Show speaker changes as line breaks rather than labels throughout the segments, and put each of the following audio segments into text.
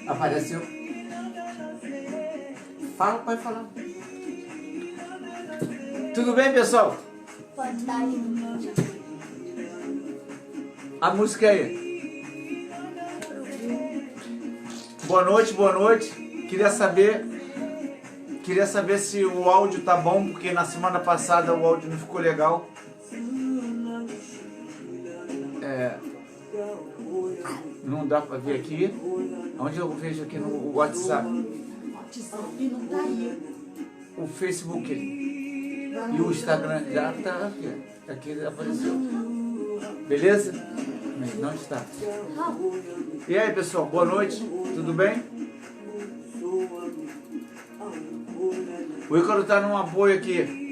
Apareceu. Fala, pode falar. Tudo bem, pessoal?
Boa tarde.
A música aí. Boa noite, boa noite. Queria saber se o áudio tá bom, porque na semana passada o áudio não ficou legal. Não dá pra ver aqui. Onde eu vejo aqui no WhatsApp?
O WhatsApp não tá aí.
O Facebook e o Instagram já tá aqui. Aqui apareceu. Beleza? Não está. E aí, pessoal, boa noite. Tudo bem? O Ícaro tá num apoio aqui.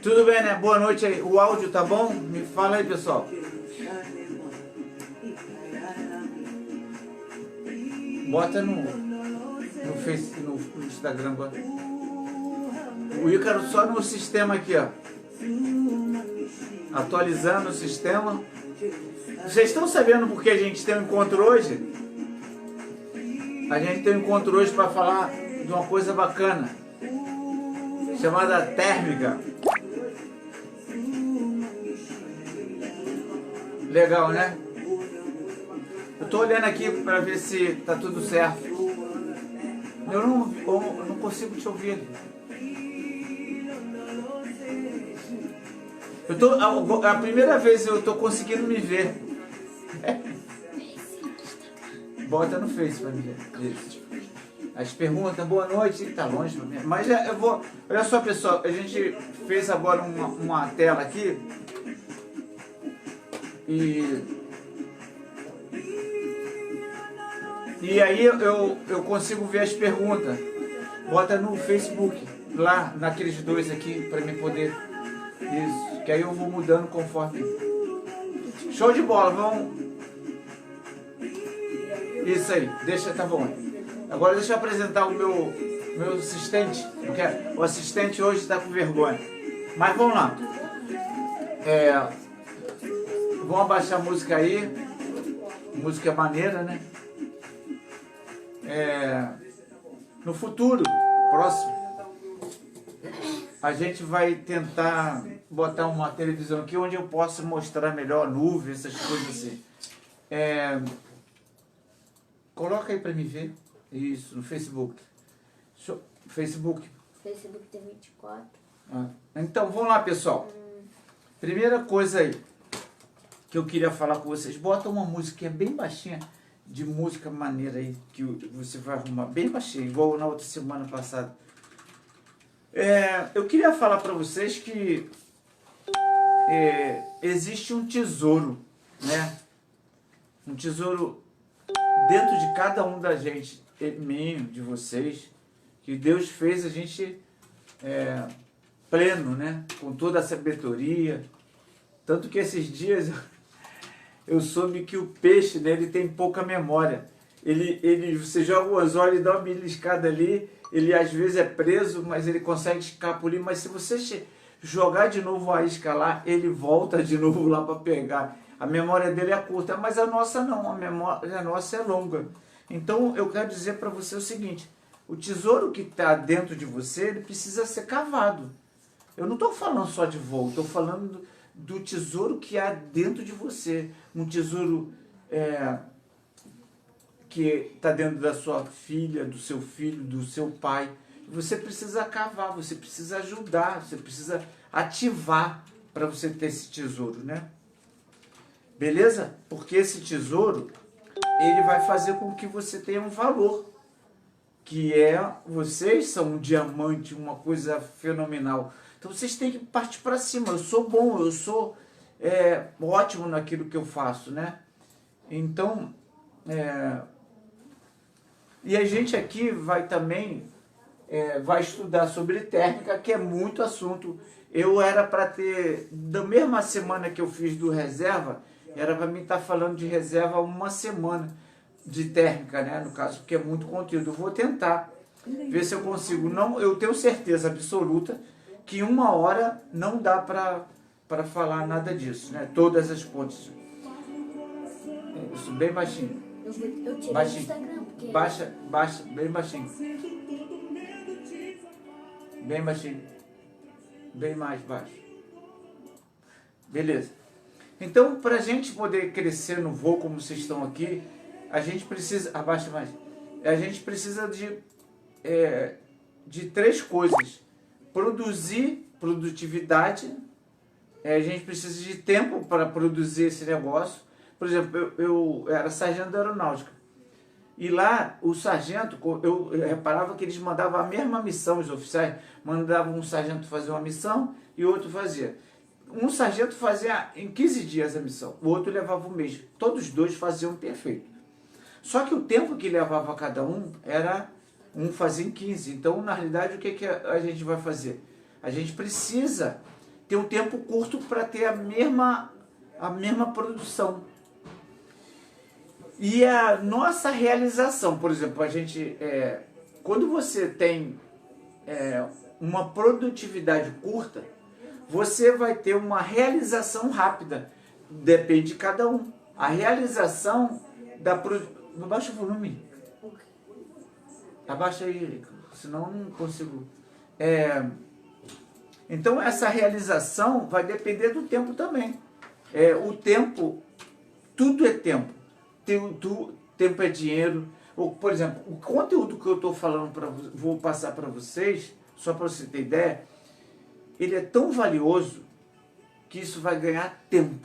Tudo bem, né? Boa noite aí. O áudio tá bom? Me fala aí, pessoal. Bota no Facebook, no Instagram agora. O Ícaro só no sistema aqui, ó. Atualizando o sistema. Vocês estão sabendo por que a gente tem um encontro hoje? A gente tem um encontro hoje para falar de uma coisa bacana, chamada térmica. Legal, né? Eu tô olhando aqui para ver se tá tudo certo. Eu não consigo te ouvir. A primeira vez eu tô conseguindo me ver. Bota no Face para me ver. As perguntas, boa noite, tá longe pra mim. Mas eu vou. Olha só, pessoal, a gente fez agora uma tela aqui. E aí eu consigo ver as perguntas. Bota no Facebook, lá naqueles dois aqui, para mim poder. Isso, que aí eu vou mudando conforme. Show de bola, vamos. Isso aí, deixa, tá bom. Agora deixa eu apresentar o meu assistente, porque o assistente hoje está com vergonha. Mas vamos lá. Vamos abaixar a música aí. Música maneira, né? No futuro próximo, a gente vai tentar botar uma televisão aqui onde eu possa mostrar melhor a nuvem, essas coisas assim. Coloca aí para me ver. Isso, no Facebook. Facebook.
Facebook tem 24.
Então, vamos lá, pessoal. Primeira coisa aí que eu queria falar com vocês. Bota uma musiquinha bem baixinha, de música maneira aí, que você vai arrumar bem baixinha, igual na outra semana passada. Eu queria falar para vocês que existe um tesouro, né? Um tesouro dentro de cada um da gente, mim, de vocês, que Deus fez a gente pleno, né? Com toda a sabedoria. Tanto que esses dias eu soube que o peixe, né, ele tem pouca memória. Você joga o anzol e dá uma beliscada ali, ele às vezes é preso, mas ele consegue escapulir. Mas se você jogar de novo a isca lá, ele volta de novo lá para pegar. A memória dele é curta, mas a nossa não, a memória nossa é longa. Então eu quero dizer para você o seguinte: o tesouro que está dentro de você, ele precisa ser cavado. Eu não estou falando só de voo, estou falando do tesouro que há dentro de você. Um tesouro que está dentro da sua filha, do seu filho, do seu pai. Você precisa cavar, você precisa ajudar, você precisa ativar para você ter esse tesouro, né? Beleza? Porque esse tesouro, ele vai fazer com que você tenha um valor. Que vocês são um diamante, uma coisa fenomenal. Então vocês têm que partir para cima. Eu sou bom, eu sou ótimo naquilo que eu faço, né? Então, e a gente aqui vai também, vai estudar sobre térmica, que é muito assunto. Eu era para ter, da mesma semana que eu fiz do reserva, Era para mim estar falando de reserva uma semana de térmica, né? No caso, porque é muito conteúdo. Eu vou tentar ver se eu consigo. Não, eu tenho certeza absoluta que uma hora não dá para falar nada disso, né? Todas as pontes. Isso, bem baixinho.
Eu tirei
Baixinho.
do Instagram, porque...
Baixa, bem baixinho. Bem baixinho. Bem mais baixo. Beleza. Então, para a gente poder crescer no voo como vocês estão aqui, a gente precisa... Abaixa mais. A gente precisa de três coisas. Produtividade. A gente precisa de tempo para produzir esse negócio. Por exemplo, eu era sargento da aeronáutica. E lá, o sargento, eu reparava que eles mandavam a mesma missão, os oficiais. Mandavam um sargento fazer uma missão e outro fazia. Um sargento fazia em 15 dias a missão, o outro levava um mês. Todos os dois faziam perfeito. Só que o tempo que levava cada um era... Um fazia em 15. Então, na realidade, o que a gente vai fazer? A gente precisa ter um tempo curto para ter a mesma produção. E a nossa realização, por exemplo, a gente... quando você tem uma produtividade curta, você vai ter uma realização rápida. Depende de cada um. A realização da... Baixa o volume. Abaixa aí, senão eu não consigo. Então, essa realização vai depender do tempo também. O tempo, tudo é tempo. Tempo é dinheiro. Por exemplo, o conteúdo que eu estou falando, vou passar para vocês, só para você ter ideia, ele é tão valioso que isso vai ganhar tempo.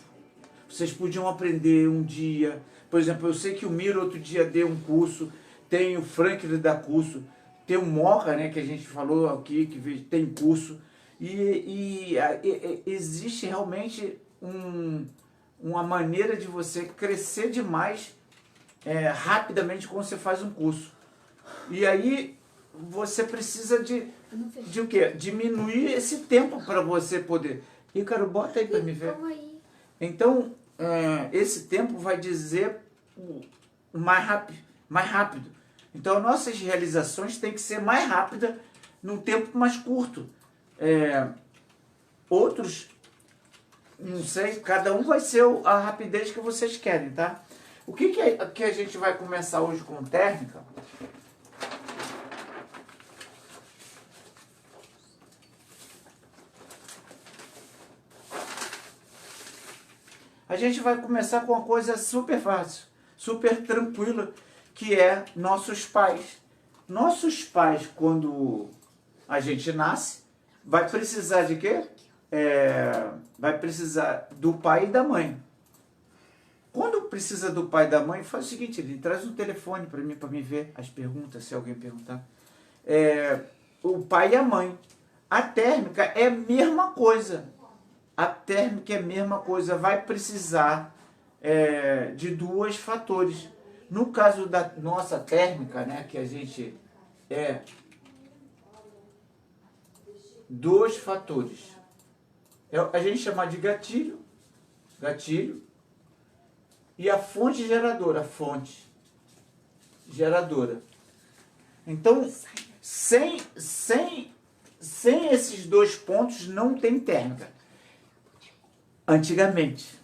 Vocês podiam aprender um dia. Por exemplo, eu sei que o Miro outro dia deu um curso, tem o Frank que dá curso, tem o Moca, né, que a gente falou aqui, que tem curso. E existe realmente uma maneira de você crescer demais rapidamente quando você faz um curso. E aí você precisa de o quê? Diminuir esse tempo para você poder... Ícaro, bota aí para me ver. Então, esse tempo vai dizer mais rápido. Então, nossas realizações têm que ser mais rápidas num tempo mais curto. Outros, não sei, cada um vai ser a rapidez que vocês querem, tá? O que a gente vai começar hoje com térmica? A gente vai começar com uma coisa super fácil, super tranquila, que é nossos pais. Nossos pais, quando a gente nasce, vai precisar de quê? Vai precisar do pai e da mãe. Quando precisa do pai e da mãe, faz o seguinte, ele traz um telefone para mim ver as perguntas, se alguém perguntar. O pai e a mãe. A térmica é a mesma coisa. A térmica é a mesma coisa, vai precisar de dois fatores. No caso da nossa térmica, né, que a gente dois fatores. A gente chama de gatilho, e a fonte geradora, fonte geradora. Então, sem esses dois pontos não tem térmica. Antigamente,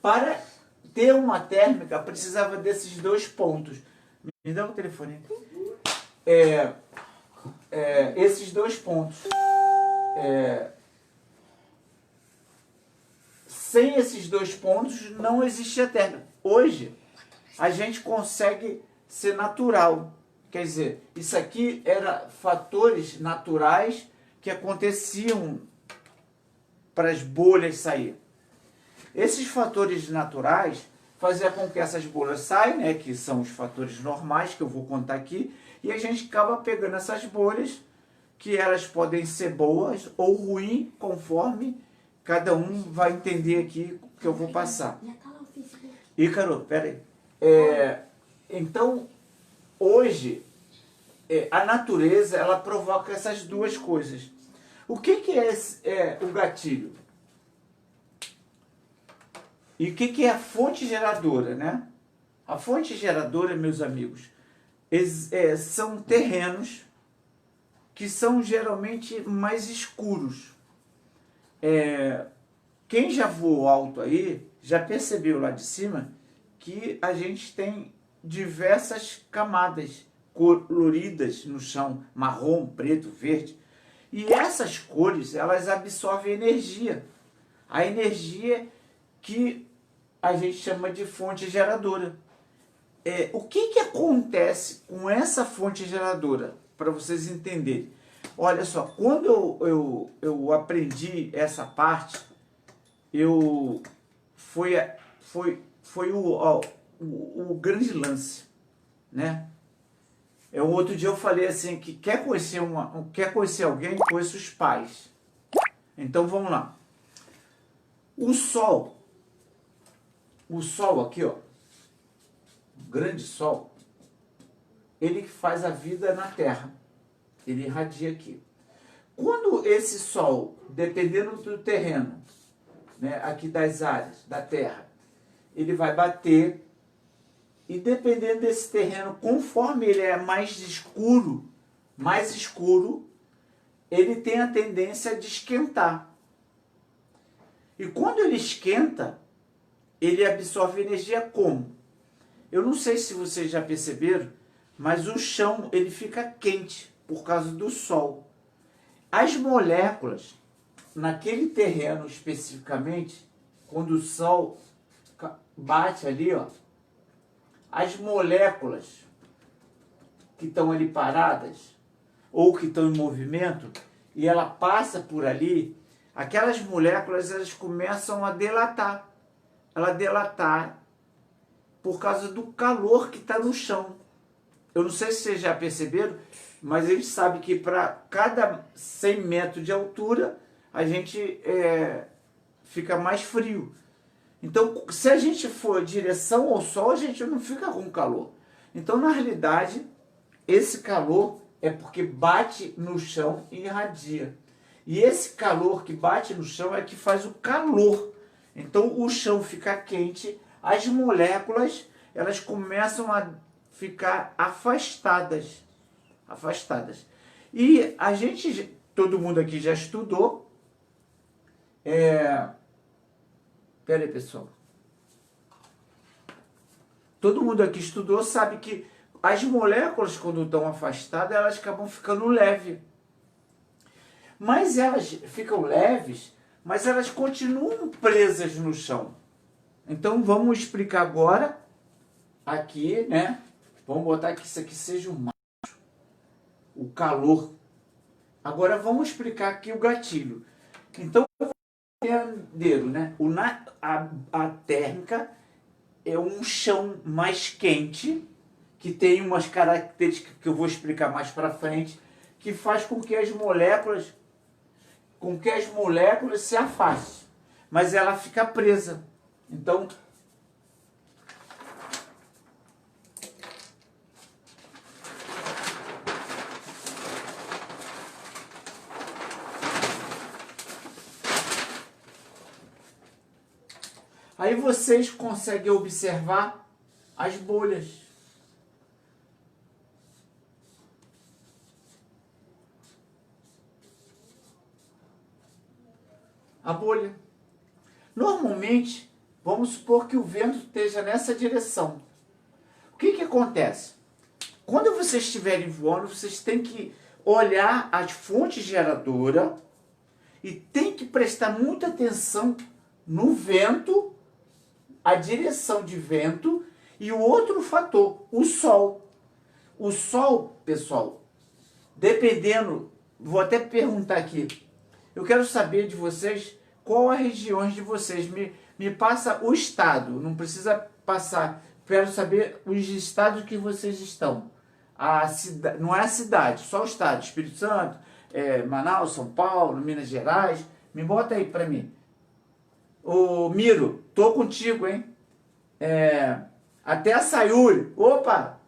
para ter uma térmica, precisava desses dois pontos. Me dá o telefone. Esses dois pontos. Sem esses dois pontos, não existia térmica. Hoje, a gente consegue ser natural. Quer dizer, isso aqui era fatores naturais que aconteciam para as bolhas sair. Esses fatores naturais faziam com que essas bolhas saiam, né, que são os fatores normais que eu vou contar aqui, e a gente acaba pegando essas bolhas, que elas podem ser boas ou ruins, conforme cada um vai entender aqui o que eu vou passar. Ícaro, peraí. Então, hoje, a natureza, ela provoca essas duas coisas. O que é o gatilho? E o que é a fonte geradora, né? A fonte geradora, meus amigos, são terrenos que são geralmente mais escuros. Quem já voou alto aí, já percebeu lá de cima que a gente tem diversas camadas coloridas no chão, marrom, preto, verde. E essas cores, elas absorvem energia. A energia que a gente chama de fonte geradora. O que acontece com essa fonte geradora? Para vocês entenderem. Olha só, quando eu aprendi essa parte, foi o grande lance, né? Um outro dia eu falei assim, que quer conhecer alguém, conheça os pais. Então vamos lá. O sol aqui, ó, o grande sol, ele faz a vida na Terra. Ele irradia aqui. Quando esse sol, dependendo do terreno, né, aqui das áreas da Terra, ele vai bater, e dependendo desse terreno, conforme ele é mais escuro, ele tem a tendência de esquentar. E quando ele esquenta, ele absorve energia como? Eu não sei se vocês já perceberam, mas o chão ele fica quente por causa do sol. As moléculas, naquele terreno especificamente, quando o sol bate ali, ó, as moléculas que estão ali paradas, ou que estão em movimento, e ela passa por ali, aquelas moléculas elas começam a delatar. Ela delatar por causa do calor que está no chão. Eu não sei se vocês já perceberam, mas eles sabem que para cada 100 metros de altura, a gente fica mais frio. Então, se a gente for em direção ao sol, a gente não fica com calor. Então, na realidade, esse calor é porque bate no chão e irradia. E esse calor que bate no chão é que faz o calor. Então, o chão fica quente, as moléculas, elas começam a ficar afastadas. E a gente, todo mundo aqui já estudou. Pera aí, pessoal. Todo mundo aqui estudou, sabe que as moléculas, quando estão afastadas, elas acabam ficando leves. Mas elas ficam leves, mas elas continuam presas no chão. Então, vamos explicar agora, aqui, né? Vamos botar que isso aqui seja o calor. Agora, vamos explicar aqui o gatilho. Então, né? A térmica é um chão mais quente, que tem umas características que eu vou explicar mais para frente, que faz com que as moléculas se afastem, mas ela fica presa. Então, aí vocês conseguem observar as bolhas. A bolha. Normalmente, vamos supor que o vento esteja nessa direção. O que acontece? Quando vocês estiverem voando, vocês têm que olhar as fontes geradoras e tem que prestar muita atenção no vento, a direção de vento e o outro fator, o sol. O sol, pessoal, dependendo, vou até perguntar aqui, eu quero saber de vocês qual a região de vocês, me passa o estado, não precisa passar, quero saber os estados que vocês estão. Não é a cidade, só o estado, Espírito Santo, Manaus, São Paulo, Minas Gerais, me bota aí para mim. Ô Miro, tô contigo, hein? Até a Sayuri, opa,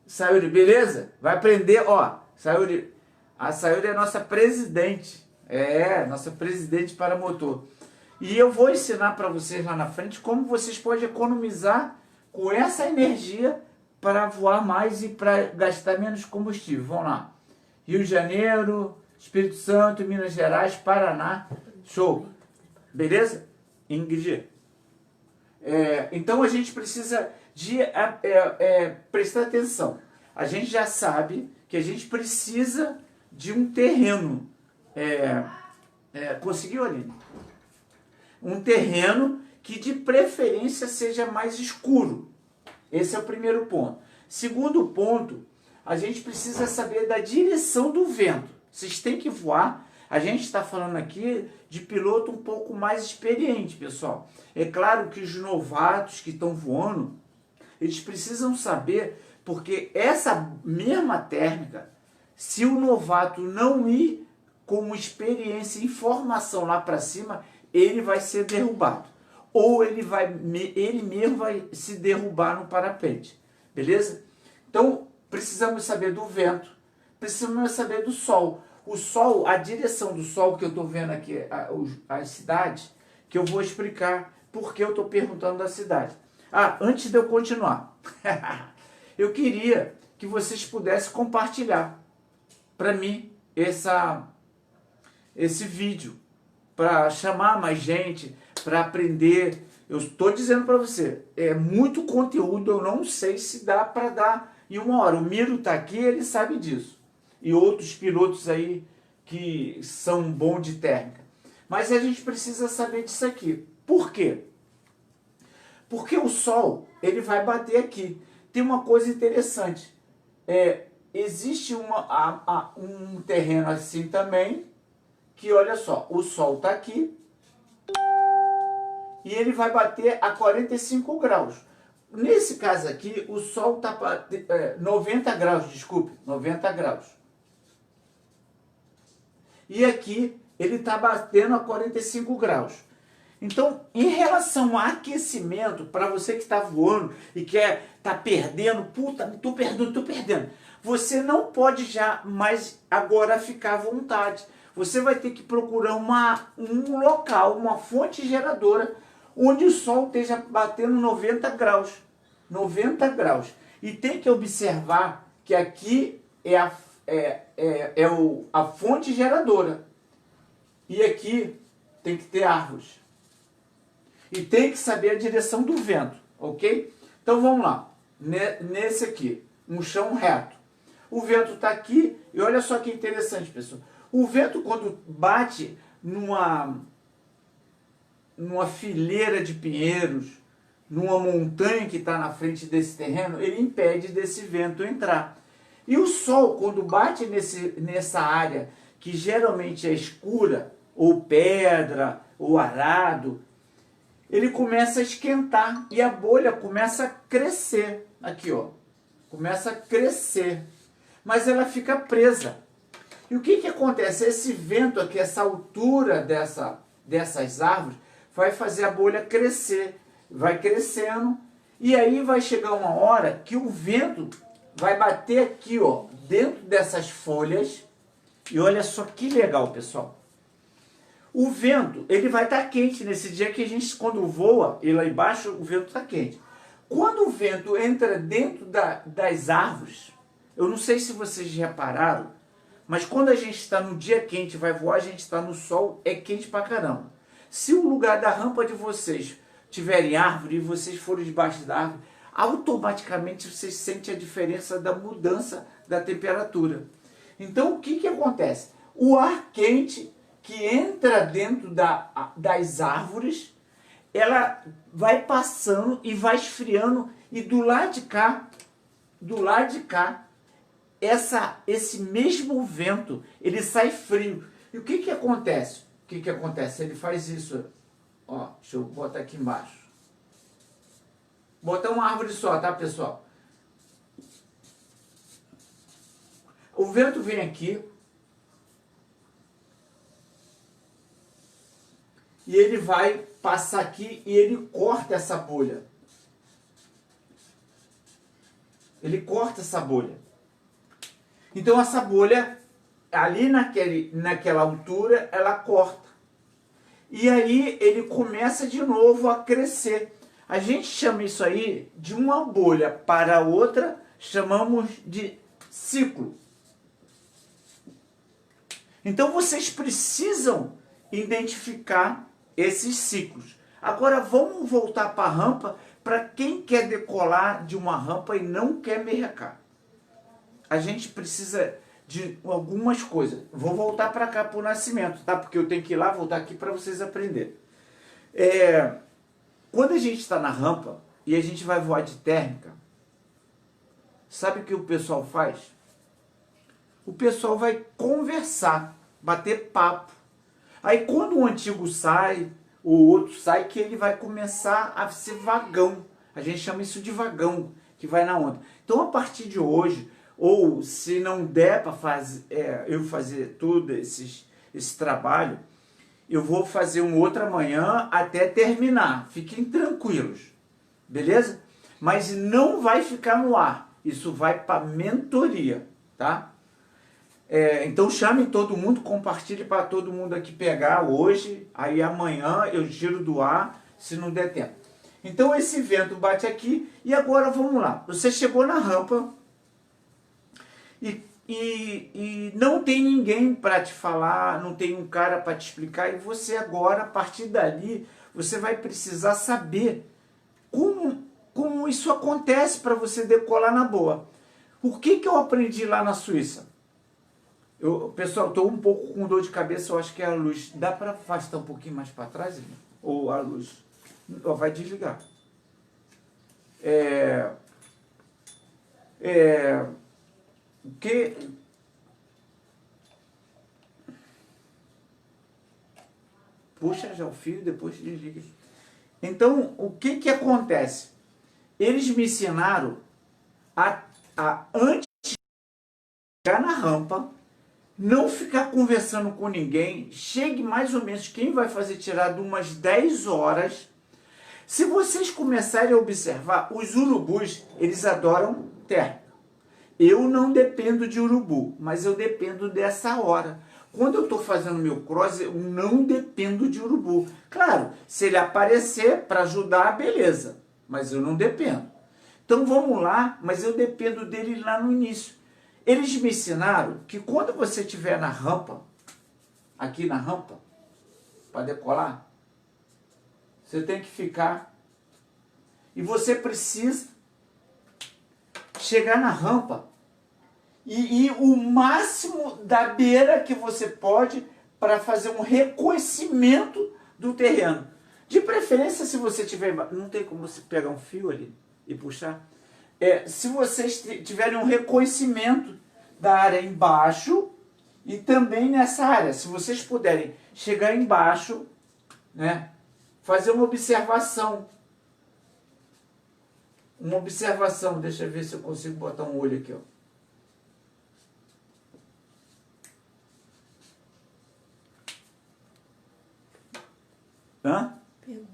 Sayuri, beleza? Vai aprender, ó, Sayuri, a Sayuri é nossa presidente, nossa presidente para motor. E eu vou ensinar para vocês lá na frente como vocês podem economizar com essa energia para voar mais e para gastar menos combustível. Vamos lá. Rio de Janeiro, Espírito Santo, Minas Gerais, Paraná. Show. Beleza? Ingrid. Então a gente precisa de prestar atenção. A gente já sabe que a gente precisa de um terreno. Conseguiu, Aline? Um terreno que de preferência seja mais escuro. Esse é o primeiro ponto. Segundo ponto, a gente precisa saber da direção do vento. Vocês têm que voar. A gente está falando aqui de piloto um pouco mais experiente, pessoal. É claro que os novatos que estão voando, eles precisam saber, porque essa mesma térmica, se o novato não ir com experiência e informação lá para cima, ele vai ser derrubado. Ou ele mesmo vai se derrubar no parapente. Beleza? Então, precisamos saber do vento, precisamos saber do sol. O sol, a direção do sol que eu estou vendo aqui, as cidades, que eu vou explicar por que eu estou perguntando da cidade. Antes de eu continuar, eu queria que vocês pudessem compartilhar para mim esse vídeo, para chamar mais gente, para aprender. Eu estou dizendo para você, é muito conteúdo, eu não sei se dá para dar em uma hora. O Miro está aqui, ele sabe disso. E outros pilotos aí que são bons de térmica. Mas a gente precisa saber disso aqui. Por quê? Porque o sol, ele vai bater aqui. Tem uma coisa interessante. Existe um terreno assim também, que olha só, o sol está aqui, e ele vai bater a 45 graus. Nesse caso aqui, o sol está 90 graus, desculpe, 90 graus. E aqui, ele está batendo a 45 graus. Então, em relação ao aquecimento, para você que está voando e quer tá perdendo, puta, estou perdendo. Você não pode já mais agora ficar à vontade. Você vai ter que procurar um local, uma fonte geradora, onde o sol esteja batendo 90 graus. 90 graus. E tem que observar que aqui é a fonte geradora. E aqui tem que ter árvores. E tem que saber a direção do vento, ok? Então vamos lá. Nesse aqui, um chão reto. O vento está aqui, e olha só que interessante, pessoal. O vento, quando bate numa fileira de pinheiros, numa montanha que está na frente desse terreno, ele impede desse vento entrar. E o sol, quando bate nessa área, que geralmente é escura, ou pedra, ou arado, ele começa a esquentar e a bolha começa a crescer. Aqui, ó. Começa a crescer. Mas ela fica presa. E o que acontece? Esse vento aqui, essa altura dessas árvores, vai fazer a bolha crescer. Vai crescendo. E aí vai chegar uma hora que o vento vai bater aqui, ó, dentro dessas folhas. E olha só que legal, pessoal. O vento, ele vai estar quente nesse dia que a gente, quando voa, e lá embaixo o vento está quente. Quando o vento entra dentro das árvores, eu não sei se vocês repararam, mas quando a gente está no dia quente, vai voar, a gente está no sol, é quente pra caramba. Se o lugar da rampa de vocês tiverem árvore e vocês forem debaixo da árvore, automaticamente vocês sentem a diferença da mudança da temperatura. Então o que acontece? O ar quente que entra dentro das árvores, ela vai passando e vai esfriando, e do lado de cá, esse mesmo vento, ele sai frio. E o que acontece? Ele faz isso, ó, deixa eu botar aqui embaixo. Botar uma árvore só, tá, pessoal? O vento vem aqui, e ele vai passar aqui e ele corta essa bolha. Ele corta essa bolha. Então essa bolha, ali naquela altura, ela corta. e aí ele começa de novo a crescer. A gente chama isso aí de uma bolha para outra, chamamos de ciclo. Então vocês precisam identificar esses ciclos. Agora vamos voltar para a rampa, para quem quer decolar de uma rampa e não quer merrecar. A gente precisa de algumas coisas. Vou voltar para cá para o nascimento, tá? Porque eu tenho que ir lá, voltar aqui para vocês aprenderem. Quando a gente está na rampa e a gente vai voar de térmica, sabe o que o pessoal faz? O pessoal vai conversar, bater papo. Aí quando um antigo sai, o outro sai, que ele vai começar a ser vagão. A gente chama isso de vagão, que vai na onda. Então a partir de hoje, ou se não der para eu fazer todo esse trabalho, eu vou fazer um outro amanhã até terminar. Fiquem tranquilos, beleza? Mas não vai ficar no ar. Isso vai para mentoria, tá? Então chame todo mundo, compartilhe para todo mundo aqui pegar hoje. Aí amanhã eu giro do ar, se não der tempo. Então esse vento bate aqui e agora vamos lá. Você chegou na rampa e não tem ninguém para te falar, não tem um cara para te explicar, e você agora, a partir dali, você vai precisar saber como isso acontece para você decolar na boa. O que eu aprendi lá na Suíça? Pessoal, estou um pouco com dor de cabeça, eu acho que é a luz. Dá para afastar um pouquinho mais para trás, irmão? Ou a luz? Vai desligar. Puxa já o fio e depois desliga. Então, o que acontece? Eles me ensinaram antes de chegar na rampa, não ficar conversando com ninguém. Chegue mais ou menos, quem vai fazer tirada umas 10 horas. Se vocês começarem a observar, os urubus, eles adoram térmica. Eu não dependo de urubu, mas eu dependo dessa hora. Quando eu estou fazendo meu cross, eu não dependo de urubu. Claro, se ele aparecer para ajudar, beleza, mas eu não dependo. Então vamos lá, mas eu dependo dele lá no início. Eles me ensinaram que quando você estiver na rampa, aqui na rampa, para decolar, você tem que ficar, e você precisa chegar na rampa e ir o máximo da beira que você pode para fazer um reconhecimento do terreno. De preferência, se você tiver... Não tem como você pegar um fio ali e puxar. Se vocês tiverem um reconhecimento da área embaixo e também nessa área, se vocês puderem chegar embaixo, né, fazer uma observação. Deixa eu ver se eu consigo botar um olho aqui, ó. Hã?
Pergunta.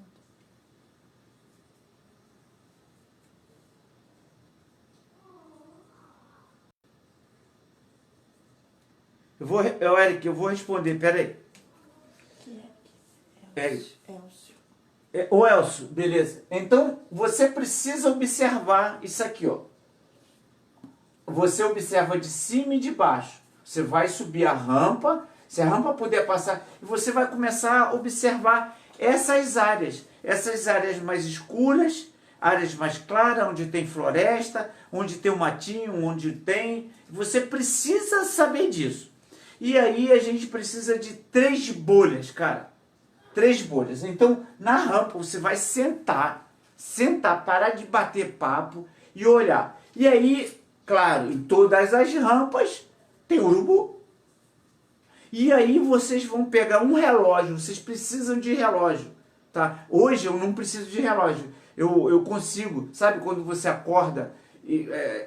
Eric, eu vou responder, peraí.
Elcio.
Ô Elcio, beleza. Então, você precisa observar isso aqui, ó. Você observa de cima e de baixo. Você vai subir a rampa, se a rampa puder passar, e você vai começar a observar essas áreas mais escuras, áreas mais claras, onde tem floresta, onde tem um matinho, onde tem... Você precisa saber disso. E aí a gente precisa de 3 bolhas, cara. 3 bolhas. Então, na rampa, você vai sentar, parar de bater papo e olhar. E aí, claro, em todas as rampas tem urubu. E aí vocês vão pegar um relógio, vocês precisam de relógio, tá? Hoje eu não preciso de relógio, eu consigo, sabe quando você acorda,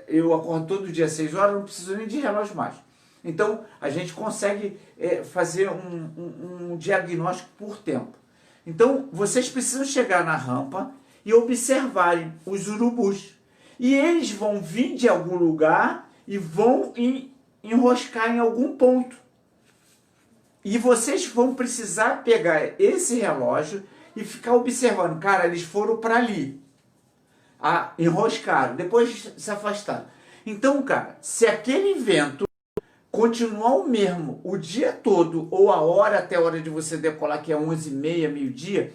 eu acordo todo dia às 6 horas, não preciso nem de relógio mais. Então a gente consegue fazer um diagnóstico por tempo. Então vocês precisam chegar na rampa e observarem os urubus. E eles vão vir de algum lugar e vão enroscar em algum ponto. E vocês vão precisar pegar esse relógio e ficar observando. Cara, eles foram para ali. Enroscaram, depois se afastaram. Então, cara, se aquele vento continuar o mesmo o dia todo, ou a hora até a hora de você decolar, que é 11h30, meio-dia,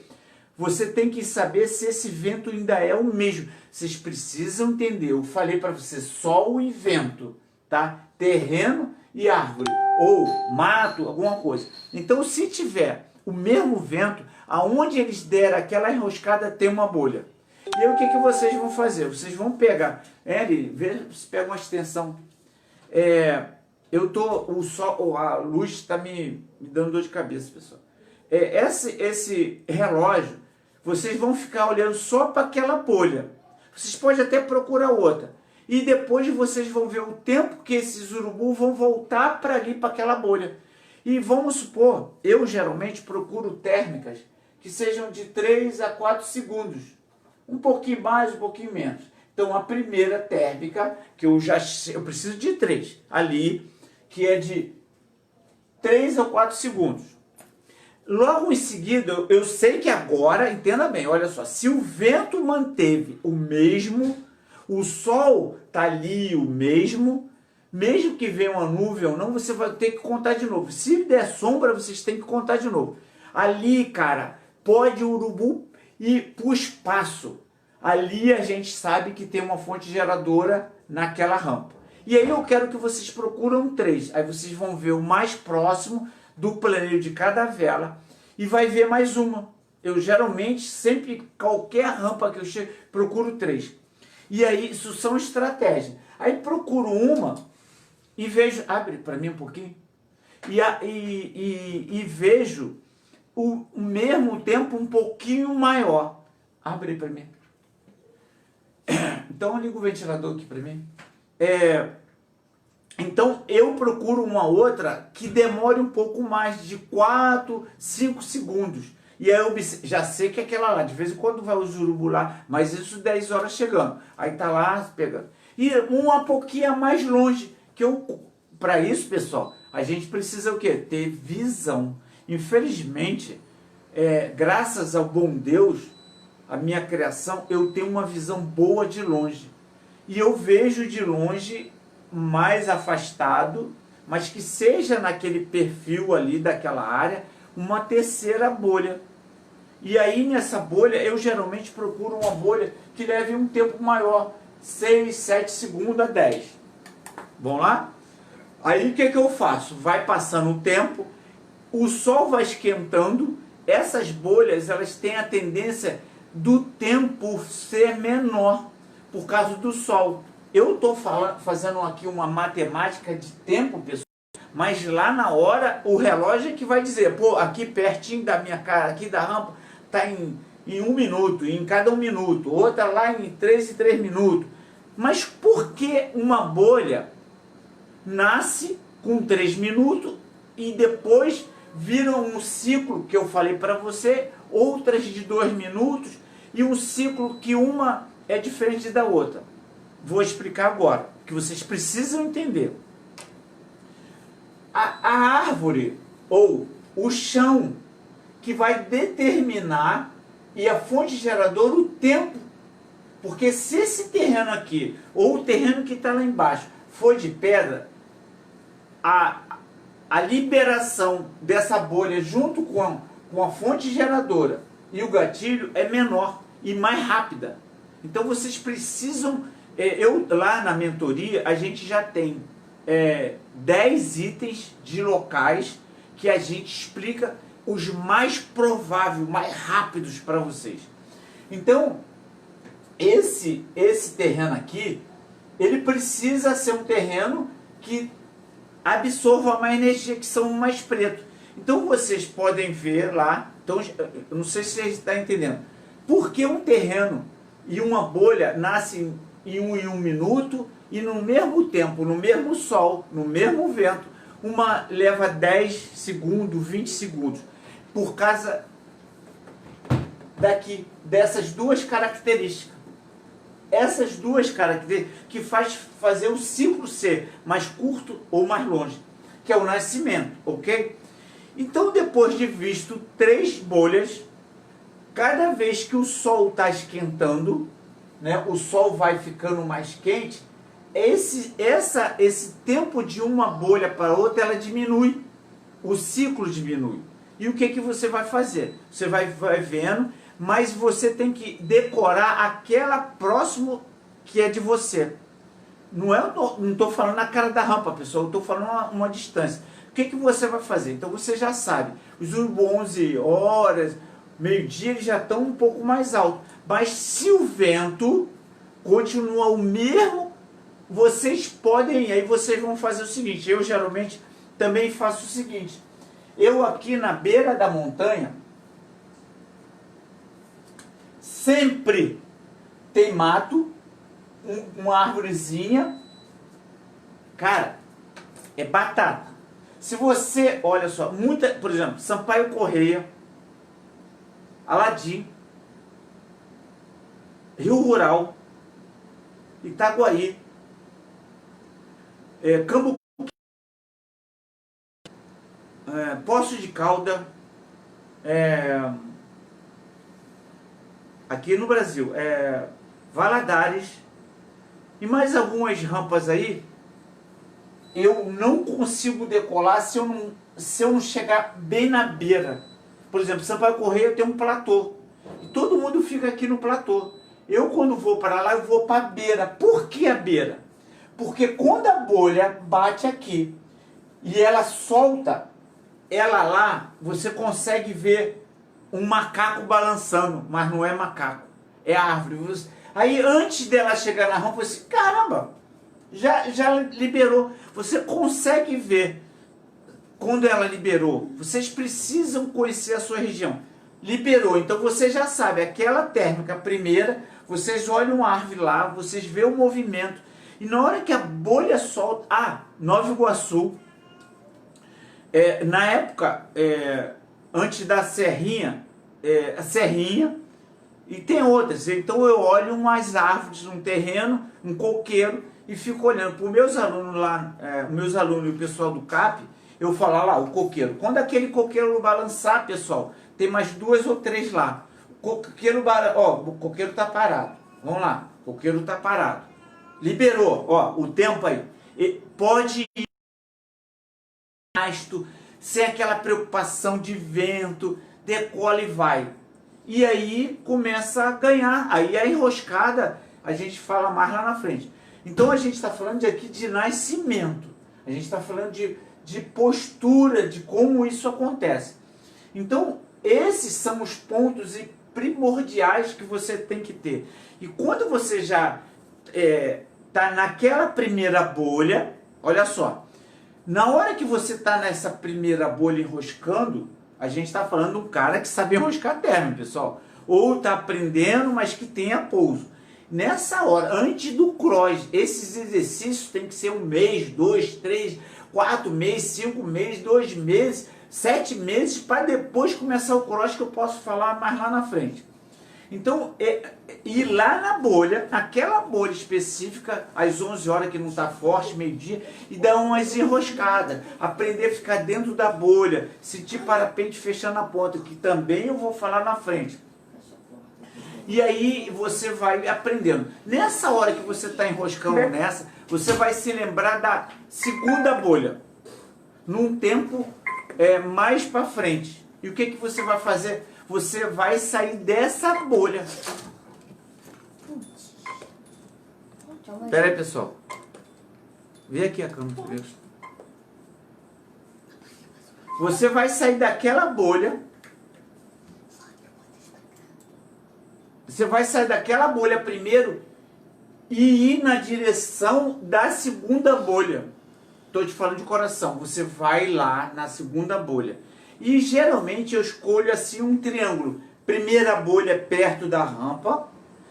você tem que saber se esse vento ainda é o mesmo. Vocês precisam entender, eu falei para você, sol e vento, tá? Terreno e árvore, ou mato, alguma coisa. Então, se tiver o mesmo vento, aonde eles deram aquela enroscada, tem uma bolha. E aí, o que vocês vão fazer? Vocês vão pegar, vê se pega uma extensão. O sol, a luz está me dando dor de cabeça, pessoal. Esse relógio, vocês vão ficar olhando só para aquela bolha. Vocês podem até procurar outra. E depois vocês vão ver o tempo que esses urubus vão voltar para ali, para aquela bolha. E vamos supor, eu geralmente procuro térmicas que sejam de 3 a 4 segundos. Um pouquinho mais, um pouquinho menos. Então a primeira térmica, que eu preciso de 3 ali, que é de 3 a 4 segundos. Logo em seguida, eu sei que agora, entenda bem, olha só, se o vento manteve o mesmo, o sol está ali o mesmo que venha uma nuvem ou não, você vai ter que contar de novo. Se der sombra, vocês têm que contar de novo. Ali, cara, pode o urubu ir para o espaço. Ali a gente sabe que tem uma fonte geradora naquela rampa. E aí eu quero que vocês procuram 3. Aí vocês vão ver o mais próximo do planeio de cada vela e vai ver mais uma. Eu geralmente, sempre, qualquer rampa que eu chego, procuro 3. E aí, isso são estratégias. Aí procuro uma e vejo... Abre para mim um pouquinho. E vejo o mesmo tempo um pouquinho maior. Abre aí para mim. Então, liga o ventilador aqui para mim. Então, eu procuro uma outra que demore um pouco mais, de 4, 5 segundos. E aí eu já sei que é aquela lá, de vez em quando vai os urubu lá, mas isso 10 horas chegando. Aí tá lá pegando. E uma pouquinho mais longe, para isso, pessoal, a gente precisa o quê? Ter visão. Infelizmente, graças ao bom Deus, a minha criação, eu tenho uma visão boa de longe. E eu vejo de longe mais afastado, mas que seja naquele perfil ali daquela área, uma terceira bolha. E aí nessa bolha, eu geralmente procuro uma bolha que leve um tempo maior, 6, 7 segundos a 10. Vamos lá? Aí o que eu faço? Vai passando o tempo, o sol vai esquentando, essas bolhas elas têm a tendência do tempo ser menor, por causa do sol. Eu estou fazendo aqui uma matemática de tempo, pessoal, mas lá na hora o relógio é que vai dizer, pô, aqui pertinho da minha cara, aqui da rampa, está em 1 minuto, em cada 1 minuto, outra lá em 3 e 3 minutos. Mas por que uma bolha nasce com 3 minutos e depois vira um ciclo que eu falei para você, outras de 2 minutos e um ciclo que uma é diferente da outra? Vou explicar agora, que vocês precisam entender. A árvore ou o chão que vai determinar e a fonte geradora o tempo. Porque se esse terreno aqui, ou o terreno que está lá embaixo, for de pedra, a liberação dessa bolha junto com a fonte geradora e o gatilho é menor e mais rápida. Então vocês precisam... lá na mentoria, a gente já tem 10 itens de locais que a gente explica os mais prováveis, mais rápidos para vocês. Então, esse terreno aqui, ele precisa ser um terreno que absorva mais energia, que são mais pretos. Então, vocês podem ver lá, então, eu não sei se vocês estão entendendo, por que um terreno e uma bolha nascem em 1 minuto e no mesmo tempo, no mesmo sol, no mesmo vento, uma leva 10 segundos, 20 segundos, por causa dessas duas características. Essas duas características que faz fazer o ciclo ser mais curto ou mais longe, que é o nascimento, ok? Então, depois de visto 3 bolhas, cada vez que o sol está esquentando, né, o sol vai ficando mais quente, esse tempo de uma bolha para outra, ela diminui, o ciclo diminui. E o que que você vai fazer? Você vai vendo, mas você tem que decorar aquela próxima que é de você. Não estou falando na cara da rampa, pessoal, eu estou falando uma distância. O que que você vai fazer? Então você já sabe, os 11 horas, meio-dia, eles já estão um pouco mais altos. Mas se o vento continua o mesmo, vocês podem, aí vocês vão fazer o seguinte, eu geralmente também faço o seguinte, eu aqui na beira da montanha, sempre tem mato, uma árvorezinha, cara, é batata. Se você, olha só, por exemplo, Sampaio Corrêa, Aladim, Rio Rural, Itaguaí, Cambuquira, Poços de Calda, aqui no Brasil, Valadares e mais algumas rampas aí, eu não consigo decolar se eu não chegar bem na beira. Por exemplo, Sampaio Corrêa tem um platô, e todo mundo fica aqui no platô. Eu, quando vou para lá, eu vou para a beira. Por que a beira? Porque quando a bolha bate aqui e ela solta, ela lá, você consegue ver um macaco balançando, mas não é macaco, é árvore. Aí antes dela chegar na rampa, você, caramba, já liberou. Você consegue ver quando ela liberou. Vocês precisam conhecer a sua região. Liberou, então você já sabe, aquela térmica primeira, vocês olham a árvore lá, vocês vê o movimento, e na hora que a bolha solta, Nova Iguaçu, na época, antes da Serrinha, a Serrinha, e tem outras, então eu olho umas árvores, um terreno, um coqueiro, e fico olhando para os meus alunos lá, meus alunos e o pessoal do CAP, eu falo lá, o coqueiro, quando aquele coqueiro balançar, pessoal, tem mais 2 ou 3 lá. O coqueiro está parado. Vamos lá, o coqueiro está parado. Liberou, o tempo aí. Pode ir sem aquela preocupação de vento, decola e vai. E aí começa a ganhar. Aí a enroscada, a gente fala mais lá na frente. Então a gente está falando aqui de nascimento. A gente está falando de postura, de como isso acontece. Então, esses são os pontos primordiais que você tem que ter. E quando você já está naquela primeira bolha, olha só, na hora que você está nessa primeira bolha enroscando, a gente está falando de um cara que sabe enroscar término, pessoal. Ou está aprendendo, mas que tenha pouso. Nessa hora, antes do cross, esses exercícios tem que ser 1 mês, 2, 3, 4 meses, 5 meses, 2 meses, 7 meses, para depois começar o cross, que eu posso falar mais lá na frente. Então, ir lá na bolha, naquela bolha específica, às 11 horas que não está forte, meio-dia, e dar umas enroscadas, aprender a ficar dentro da bolha, sentir parapente fechando a ponta, que também eu vou falar na frente. E aí você vai aprendendo. Nessa hora que você está enroscando nessa, você vai se lembrar da segunda bolha, num tempo mais para frente. E o que que você vai fazer? Você vai sair dessa bolha. Espera aí, pessoal. Vem aqui a câmera. Você vai sair daquela bolha. Você vai sair daquela bolha primeiro e ir na direção da segunda bolha. Estou te falando de coração. Você vai lá na segunda bolha. E geralmente eu escolho assim um triângulo. Primeira bolha perto da rampa,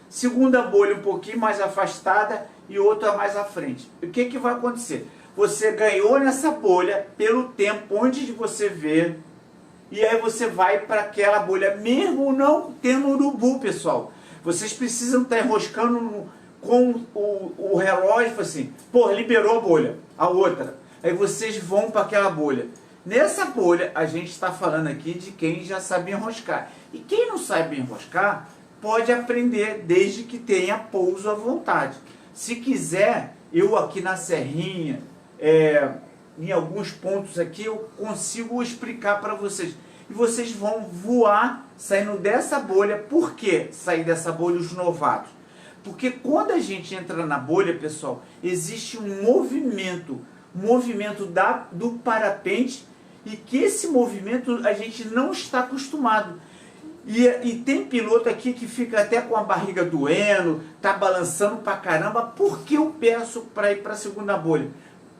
segunda bolha um pouquinho mais afastada e outra mais à frente. O que que vai acontecer? Você ganhou nessa bolha pelo tempo onde você vê, e aí você vai para aquela bolha, mesmo não tendo urubu, pessoal. Vocês precisam estar enroscando com o relógio, assim, pô, liberou a bolha, a outra. Aí vocês vão para aquela bolha. Nessa bolha, a gente está falando aqui de quem já sabe enroscar. E quem não sabe enroscar, pode aprender desde que tenha pouso à vontade. Se quiser, eu aqui na serrinha, em alguns pontos aqui, eu consigo explicar para vocês. E vocês vão voar saindo dessa bolha. Por que sair dessa bolha os novatos? Porque quando a gente entra na bolha, pessoal, existe um movimento do parapente, e que esse movimento a gente não está acostumado. E tem piloto aqui que fica até com a barriga doendo, tá balançando pra caramba. Por que eu peço para ir para a segunda bolha?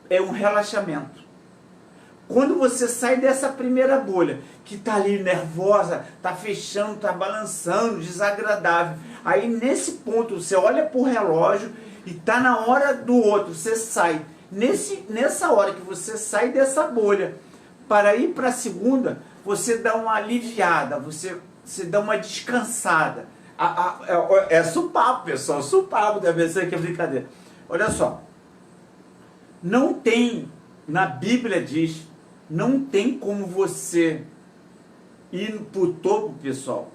É um relaxamento. Quando você sai dessa primeira bolha, que tá ali nervosa, tá fechando, tá balançando, desagradável. Aí nesse ponto você olha pro relógio e tá na hora do outro, você sai. Nessa hora que você sai dessa bolha para ir para a segunda, você dá uma aliviada, você dá uma descansada. É supapo, pessoal, supapo, deve ser que é brincadeira. Olha só, não tem, na Bíblia diz, não tem como você ir para o topo, pessoal,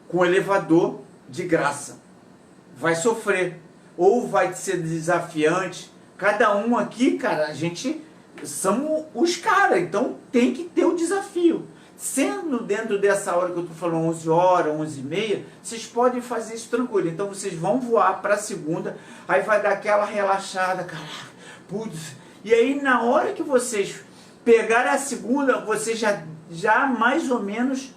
com elevador de graça. Vai sofrer, ou vai ser desafiante. Cada um aqui, cara, a gente somos os caras, então tem que ter o desafio. Sendo dentro dessa hora que eu estou falando, 11 horas, 11h30, vocês podem fazer isso tranquilo. Então vocês vão voar para a segunda, aí vai dar aquela relaxada, cara. Putz. E aí na hora que vocês pegarem a segunda, você já mais ou menos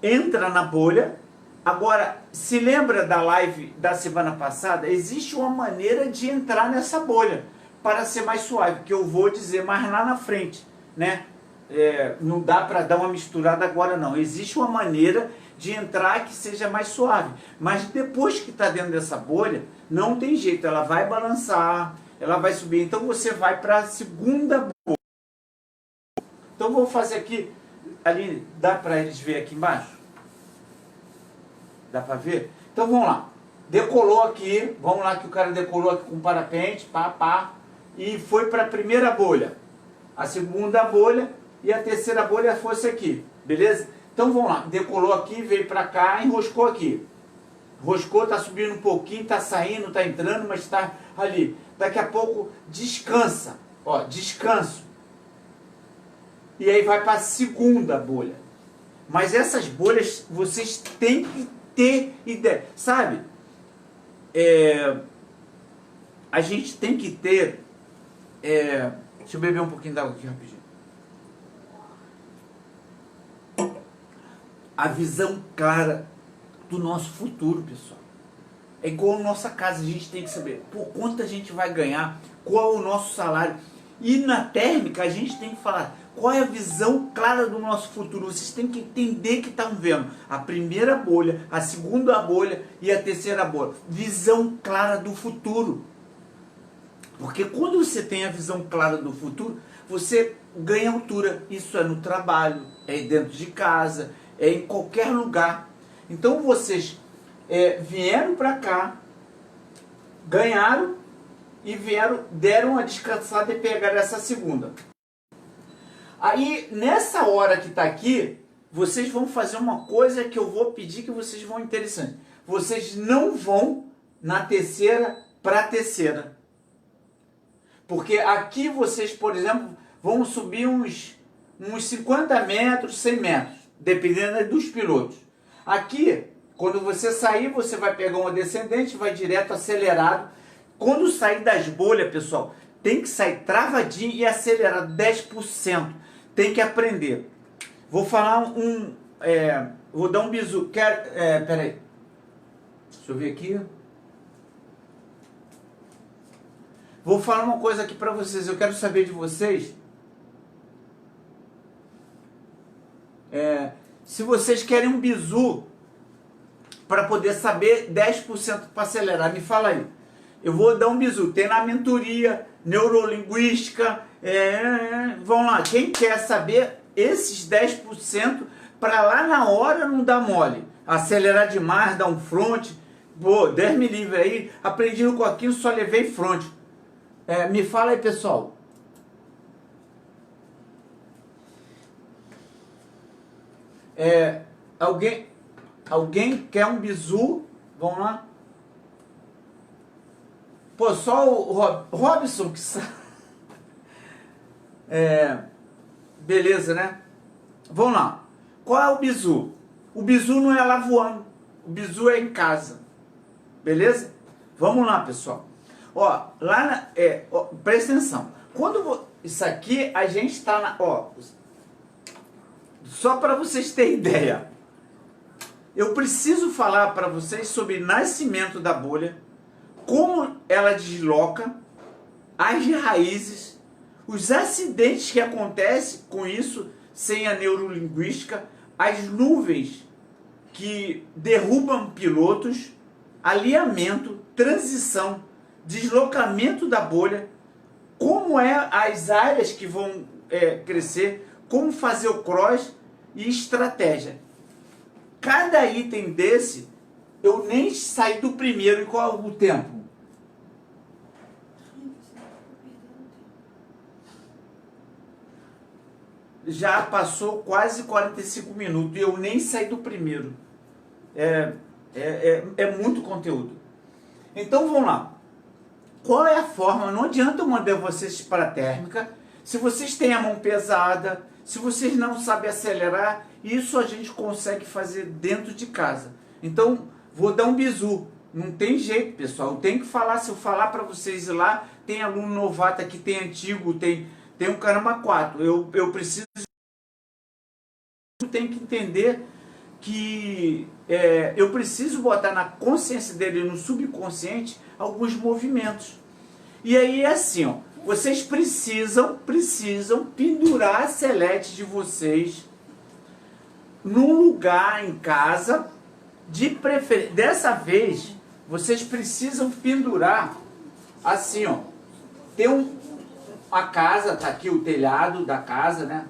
entra na bolha. Agora, se lembra da live da semana passada? Existe uma maneira de entrar nessa bolha para ser mais suave, que eu vou dizer mais lá na frente, né? Não dá para dar uma misturada agora não. Existe uma maneira de entrar que seja mais suave. Mas depois que está dentro dessa bolha, não tem jeito. Ela vai balançar, ela vai subir. Então você vai para a segunda bolha. Então vou fazer aqui. Aline, dá para eles verem aqui embaixo? Dá para ver? Então vamos lá. Decolou aqui. Vamos lá que o cara decolou aqui com o parapente. Pá. E foi para a primeira bolha. A segunda bolha. E a terceira bolha fosse aqui, beleza? Então vamos lá, decolou aqui, veio pra cá, enroscou aqui. Enroscou, tá subindo um pouquinho, tá saindo, tá entrando, mas tá ali. Daqui a pouco descansa, ó, descanso. E aí vai para a segunda bolha. Mas essas bolhas vocês têm que ter ideia, sabe? A gente tem que ter... deixa eu beber um pouquinho d'água aqui rapidinho. A visão clara do nosso futuro, pessoal. É igual a nossa casa, a gente tem que saber por quanto a gente vai ganhar, qual é o nosso salário. E na térmica a gente tem que falar qual é a visão clara do nosso futuro. Vocês têm que entender que estão vendo a primeira bolha, a segunda bolha e a terceira bolha. Visão clara do futuro. Porque quando você tem a visão clara do futuro, você ganha altura. Isso é no trabalho, é dentro de casa, é em qualquer lugar. Então vocês vieram para cá, ganharam e deram uma descansada e pegaram essa segunda. Aí nessa hora que está aqui, vocês vão fazer uma coisa que eu vou pedir que vocês vão interessante. Vocês não vão na terceira para a terceira. Porque aqui vocês, por exemplo, vão subir uns 50 metros, 100 metros. Dependendo dos pilotos. Aqui, quando você sair, você vai pegar uma descendente, vai direto acelerado. Quando sair das bolhas, pessoal, tem que sair travadinho e acelerado 10%. Tem que aprender. Vou falar vou dar um bisu. Peraí. Deixa eu ver aqui. Vou falar uma coisa aqui para vocês. Eu quero saber de vocês. Se vocês querem um bizu para poder saber 10% para acelerar, me fala aí. Eu vou dar um bizu. Tem na mentoria, neurolinguística. Vão lá. Quem quer saber esses 10% para lá na hora não dar mole. Acelerar demais, dar um front. Pô, Deus me livre aí. Aprendi no coquinho, só levei front. Me fala aí, pessoal. Alguém quer um bizu? Vamos lá? Pô, só o Robson que sabe. Beleza, né? Vamos lá. Qual é o bizu? O bizu não é lá voando. O bizu é em casa. Beleza? Vamos lá, pessoal. Ó, presta atenção. Isso aqui a gente está na... Ó, só para vocês terem ideia. Eu preciso falar para vocês sobre nascimento da bolha, como ela desloca, as raízes, os acidentes que acontecem com isso, sem a neurolinguística, as nuvens que derrubam pilotos, alinhamento, transição, deslocamento da bolha, como as áreas que vão crescer, como fazer o cross e estratégia. Cada item desse, eu nem saí do primeiro. Em qual o tempo? Já passou quase 45 minutos e eu nem saí do primeiro. É muito conteúdo. Então vamos lá. Qual é a forma? Não adianta eu mandar vocês para a térmica se vocês têm a mão pesada, se vocês não sabem acelerar. Isso a gente consegue fazer dentro de casa. Então vou dar um bizu. Não tem jeito, pessoal. Eu tenho que falar. Se eu falar para vocês ir lá, tem aluno novato aqui, tem antigo, tem um caramba 4. Eu preciso... Tem que entender que eu preciso botar na consciência dele, no subconsciente, alguns movimentos. E aí é assim, ó, vocês precisam pendurar a selete de vocês num lugar em casa, de preferência. Dessa vez, vocês precisam pendurar assim, ó. Tem a casa, tá aqui o telhado da casa, né?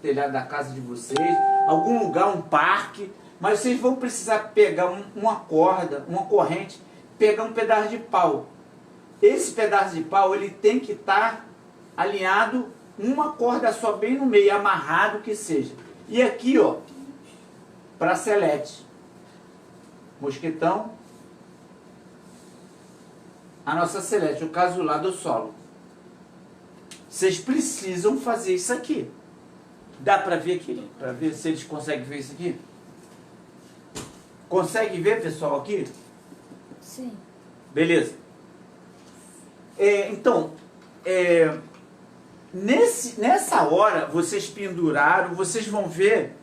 Telhado da casa de vocês, algum lugar, um parque, mas vocês vão precisar pegar uma corda, uma corrente, pegar um pedaço de pau. Esse pedaço de pau, ele tem que estar alinhado, uma corda só bem no meio, amarrado que seja. E aqui, ó, para selete, mosquetão, a nossa selete, o caso lá do solo. Vocês precisam fazer isso aqui. Dá para ver aqui? Para ver se eles conseguem ver isso aqui? Consegue ver, pessoal, aqui?
Sim.
Beleza. Então, nessa hora, vocês penduraram, vocês vão ver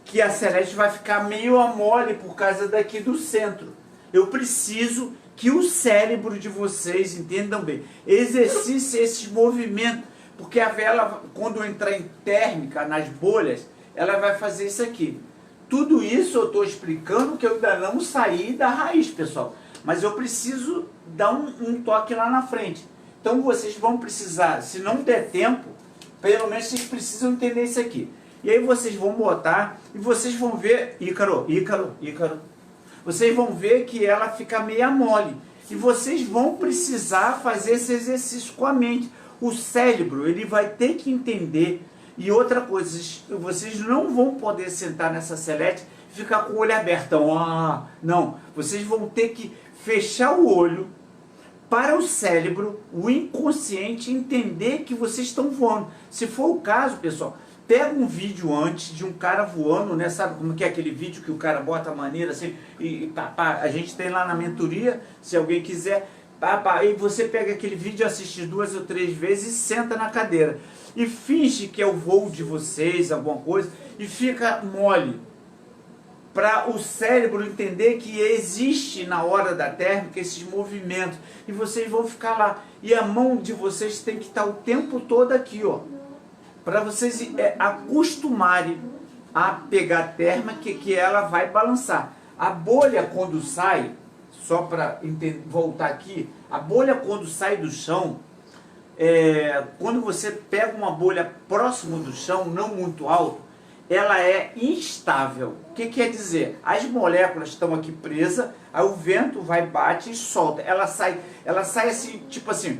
que a selete vai ficar meio mole por causa daqui do centro. Eu preciso que o cérebro de vocês, entendam bem, exercite esses movimentos. Porque a vela, quando entrar em térmica, nas bolhas, ela vai fazer isso aqui. Tudo isso eu estou explicando que eu ainda não saí da raiz, pessoal. Mas eu preciso dar um toque lá na frente. Então vocês vão precisar, se não der tempo, pelo menos vocês precisam entender isso aqui. E aí vocês vão botar e vocês vão ver, Ícaro. Vocês vão ver que ela fica meia mole. E vocês vão precisar fazer esse exercício com a mente. O cérebro, ele vai ter que entender. E outra coisa, vocês não vão poder sentar nessa selete e ficar com o olho aberto. Não, vocês vão ter que fechar o olho para o cérebro, o inconsciente, entender que vocês estão voando. Se for o caso, pessoal, pega um vídeo antes de um cara voando, né? Sabe como que é aquele vídeo que o cara bota a maneira assim, a gente tem lá na mentoria, se alguém quiser... E você pega aquele vídeo, assiste 2 ou 3 vezes e senta na cadeira. E finge que é o voo de vocês, alguma coisa, e fica mole. Para o cérebro entender que existe na hora da térmica esses movimentos. E vocês vão ficar lá. E a mão de vocês tem que estar o tempo todo aqui, ó. Para vocês acostumarem a pegar a térmica que ela vai balançar. A bolha quando sai... Só para voltar aqui, a bolha quando sai do chão, quando você pega uma bolha próximo do chão, não muito alto, ela é instável. O que quer dizer? As moléculas estão aqui presas, aí o vento vai, bate e solta. Ela sai assim, tipo assim,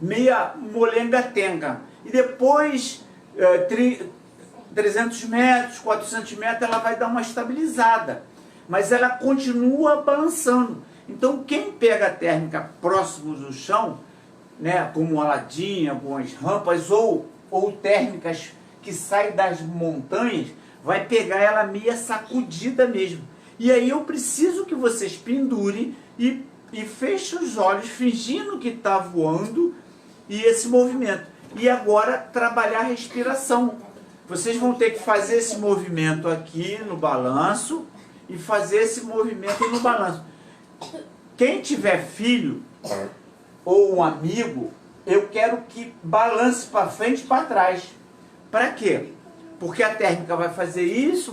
meia molenga-tenga. E depois 300 metros, 400 metros, ela vai dar uma estabilizada. Mas ela continua balançando. Então, quem pega a térmica próximo do chão, né, como Aladim, algumas rampas, ou térmicas que saem das montanhas, vai pegar ela meia sacudida mesmo. E aí eu preciso que vocês pendurem e fechem os olhos, fingindo que está voando, e esse movimento. E agora trabalhar a respiração. Vocês vão ter que fazer esse movimento aqui no balanço e fazer esse movimento no balanço. Quem tiver filho ou um amigo, eu quero que balance para frente e para trás. Para quê? Porque a térmica vai fazer isso,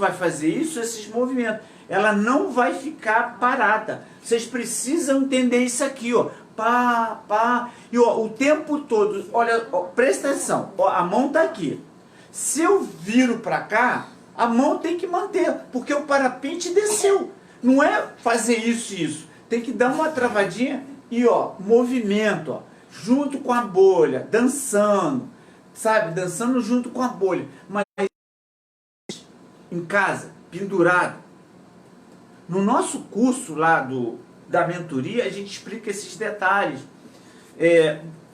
esses movimentos. Ela não vai ficar parada. Vocês precisam entender isso aqui, ó. Pá, pá. E ó, o tempo todo, olha, ó, presta atenção. Ó, a mão tá aqui. Se eu viro para cá, a mão tem que manter, porque o parapente desceu. Não é fazer isso e isso. Tem que dar uma travadinha e ó, movimento, ó, junto com a bolha, dançando, sabe? Dançando junto com a bolha. Mas em casa, pendurado. No nosso curso lá da mentoria, a gente explica esses detalhes.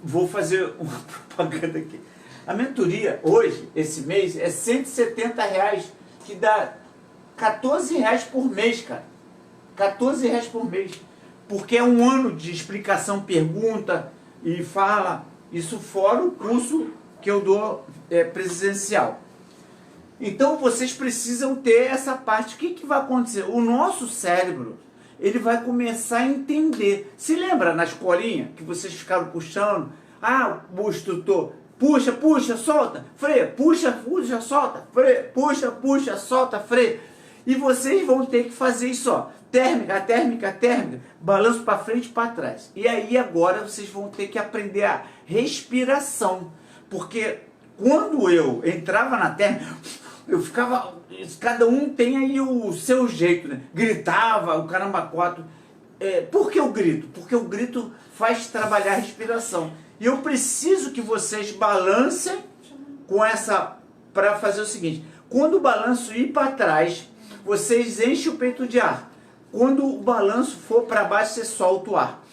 Vou fazer uma propaganda aqui. A mentoria, hoje, esse mês, é R$170, que dá R$14 por mês, cara. R$14 por mês. Porque é um ano de explicação, pergunta e fala. Isso fora o curso que eu dou presencial. Então, vocês precisam ter essa parte. O que vai acontecer? O nosso cérebro, ele vai começar a entender. Se lembra na escolinha que vocês ficaram puxando? Ah, o instrutor, puxa, puxa, solta, freia, puxa, puxa, solta, freia, puxa, puxa, solta, freia. E vocês vão ter que fazer isso, ó. Térmica, térmica, térmica, balanço para frente e para trás. E aí agora vocês vão ter que aprender a respiração. Porque quando eu entrava na térmica, eu ficava, cada um tem aí o seu jeito, né? Gritava, o caramba quatro. Por que eu grito? Porque o grito faz trabalhar a respiração. E eu preciso que vocês balancem com essa, para fazer o seguinte. Quando o balanço ir para trás, vocês enchem o peito de ar. Quando o balanço for para baixo, você solta o ar.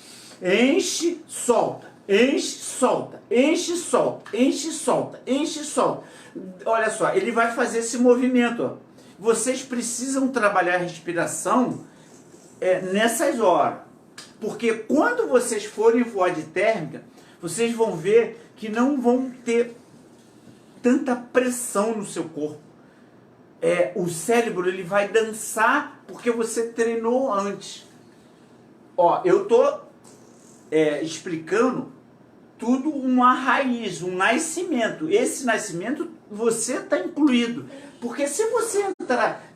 Enche, solta. Enche, solta. Enche, solta. Enche, solta. Enche, solta. Olha só, ele vai fazer esse movimento. Ó. Vocês precisam trabalhar a respiração nessas horas. Porque quando vocês forem voar de térmica, vocês vão ver que não vão ter tanta pressão no seu corpo. O cérebro ele vai dançar porque você treinou antes. Ó, eu tô explicando tudo uma raiz, um nascimento. Esse nascimento você está incluído. Porque se você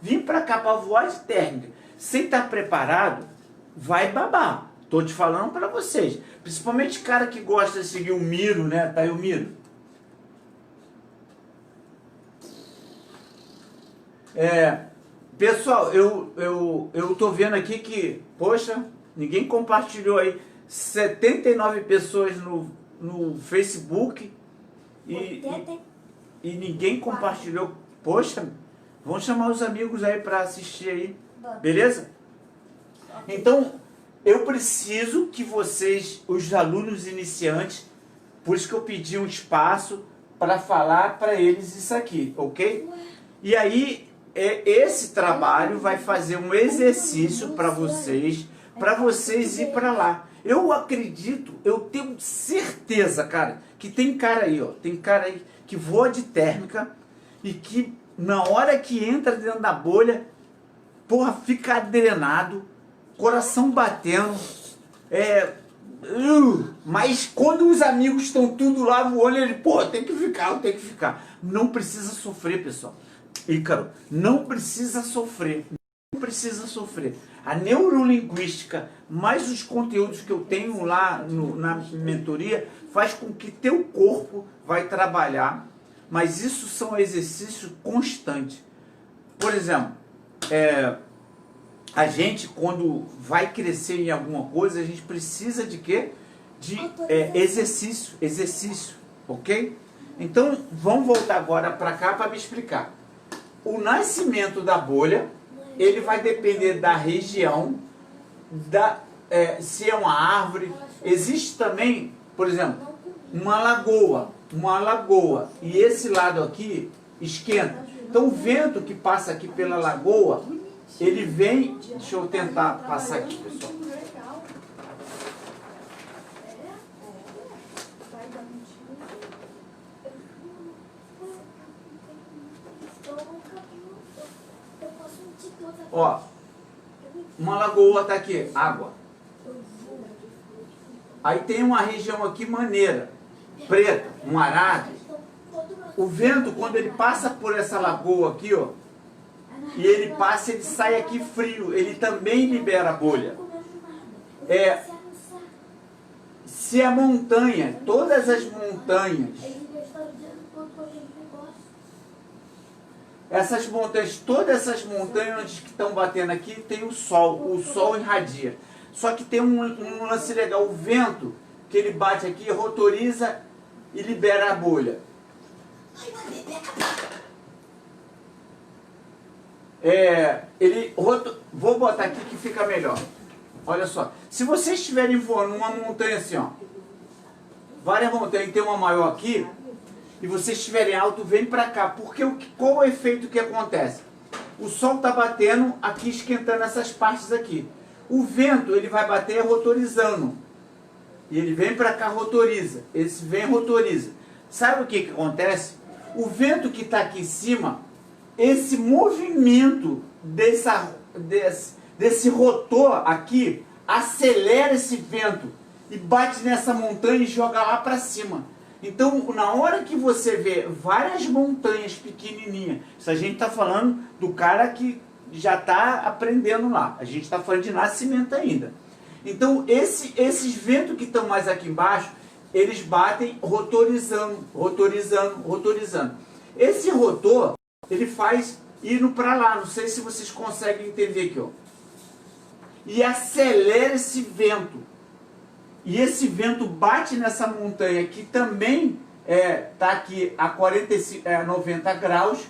vir para cá para voar de térmica sem estar preparado, vai babar. Tô te falando para vocês. Principalmente cara que gosta de seguir o Miro, né? Tá aí o Miro. Pessoal, eu tô vendo aqui que, poxa, ninguém compartilhou aí. 79 pessoas no Facebook e ninguém compartilhou. Poxa, vamos chamar os amigos aí para assistir aí, beleza? Então, eu preciso que vocês, os alunos iniciantes, por isso que eu pedi um espaço para falar para eles isso aqui, ok? E aí, esse trabalho vai fazer um exercício para vocês ir para lá. Eu acredito, eu tenho certeza, cara, que tem cara aí, ó, tem cara aí que voa de térmica e que na hora que entra dentro da bolha, porra, fica adrenado, coração batendo, mas quando os amigos estão tudo lá voando, ele, pô, tem que ficar, eu tenho que ficar. Não precisa sofrer, pessoal. Ícaro, não precisa sofrer. Não precisa sofrer. A neurolinguística, mais os conteúdos que eu tenho lá na mentoria, faz com que teu corpo vai trabalhar, mas isso são exercícios constantes. Por exemplo, a gente, quando vai crescer em alguma coisa, a gente precisa de quê? De exercício, ok? Então, vamos voltar agora para cá para me explicar. o nascimento da bolha, ele vai depender da região, se é uma árvore. Existe também, por exemplo, uma lagoa, e esse lado aqui esquenta. Então o vento que passa aqui pela lagoa, ele vem, deixa eu tentar passar aqui, pessoal. Ó, uma lagoa tá aqui, água. Aí tem uma região aqui maneira, preta, um arado. O vento, quando ele passa por essa lagoa aqui, ó, e ele passa, ele sai aqui frio, ele também libera bolha. Se a montanha, todas as montanhas, essas montanhas, todas essas montanhas que estão batendo aqui, tem o sol irradia. Só que tem um lance legal, o vento que ele bate aqui, rotoriza e libera a bolha. Vou botar aqui que fica melhor. Olha só, se vocês estiverem voando numa montanha assim, ó, várias montanhas, tem uma maior aqui, e vocês estiverem alto, vem para cá, porque qual o efeito que acontece? O sol está batendo aqui, esquentando essas partes aqui. O vento, ele vai bater rotorizando. E ele vem para cá, rotoriza. Esse vem, rotoriza. Sabe o que acontece? O vento que está aqui em cima, esse movimento desse rotor aqui, acelera esse vento e bate nessa montanha e joga lá para cima. Então, na hora que você vê várias montanhas pequenininhas, isso a gente está falando do cara que já está aprendendo lá. A gente está falando de nascimento ainda. Então, esses ventos que estão mais aqui embaixo, eles batem rotorizando, rotorizando, rotorizando. Esse rotor, ele faz indo para lá. Não sei se vocês conseguem entender aqui, ó. E acelera esse vento. E esse vento bate nessa montanha que também está aqui a 90 graus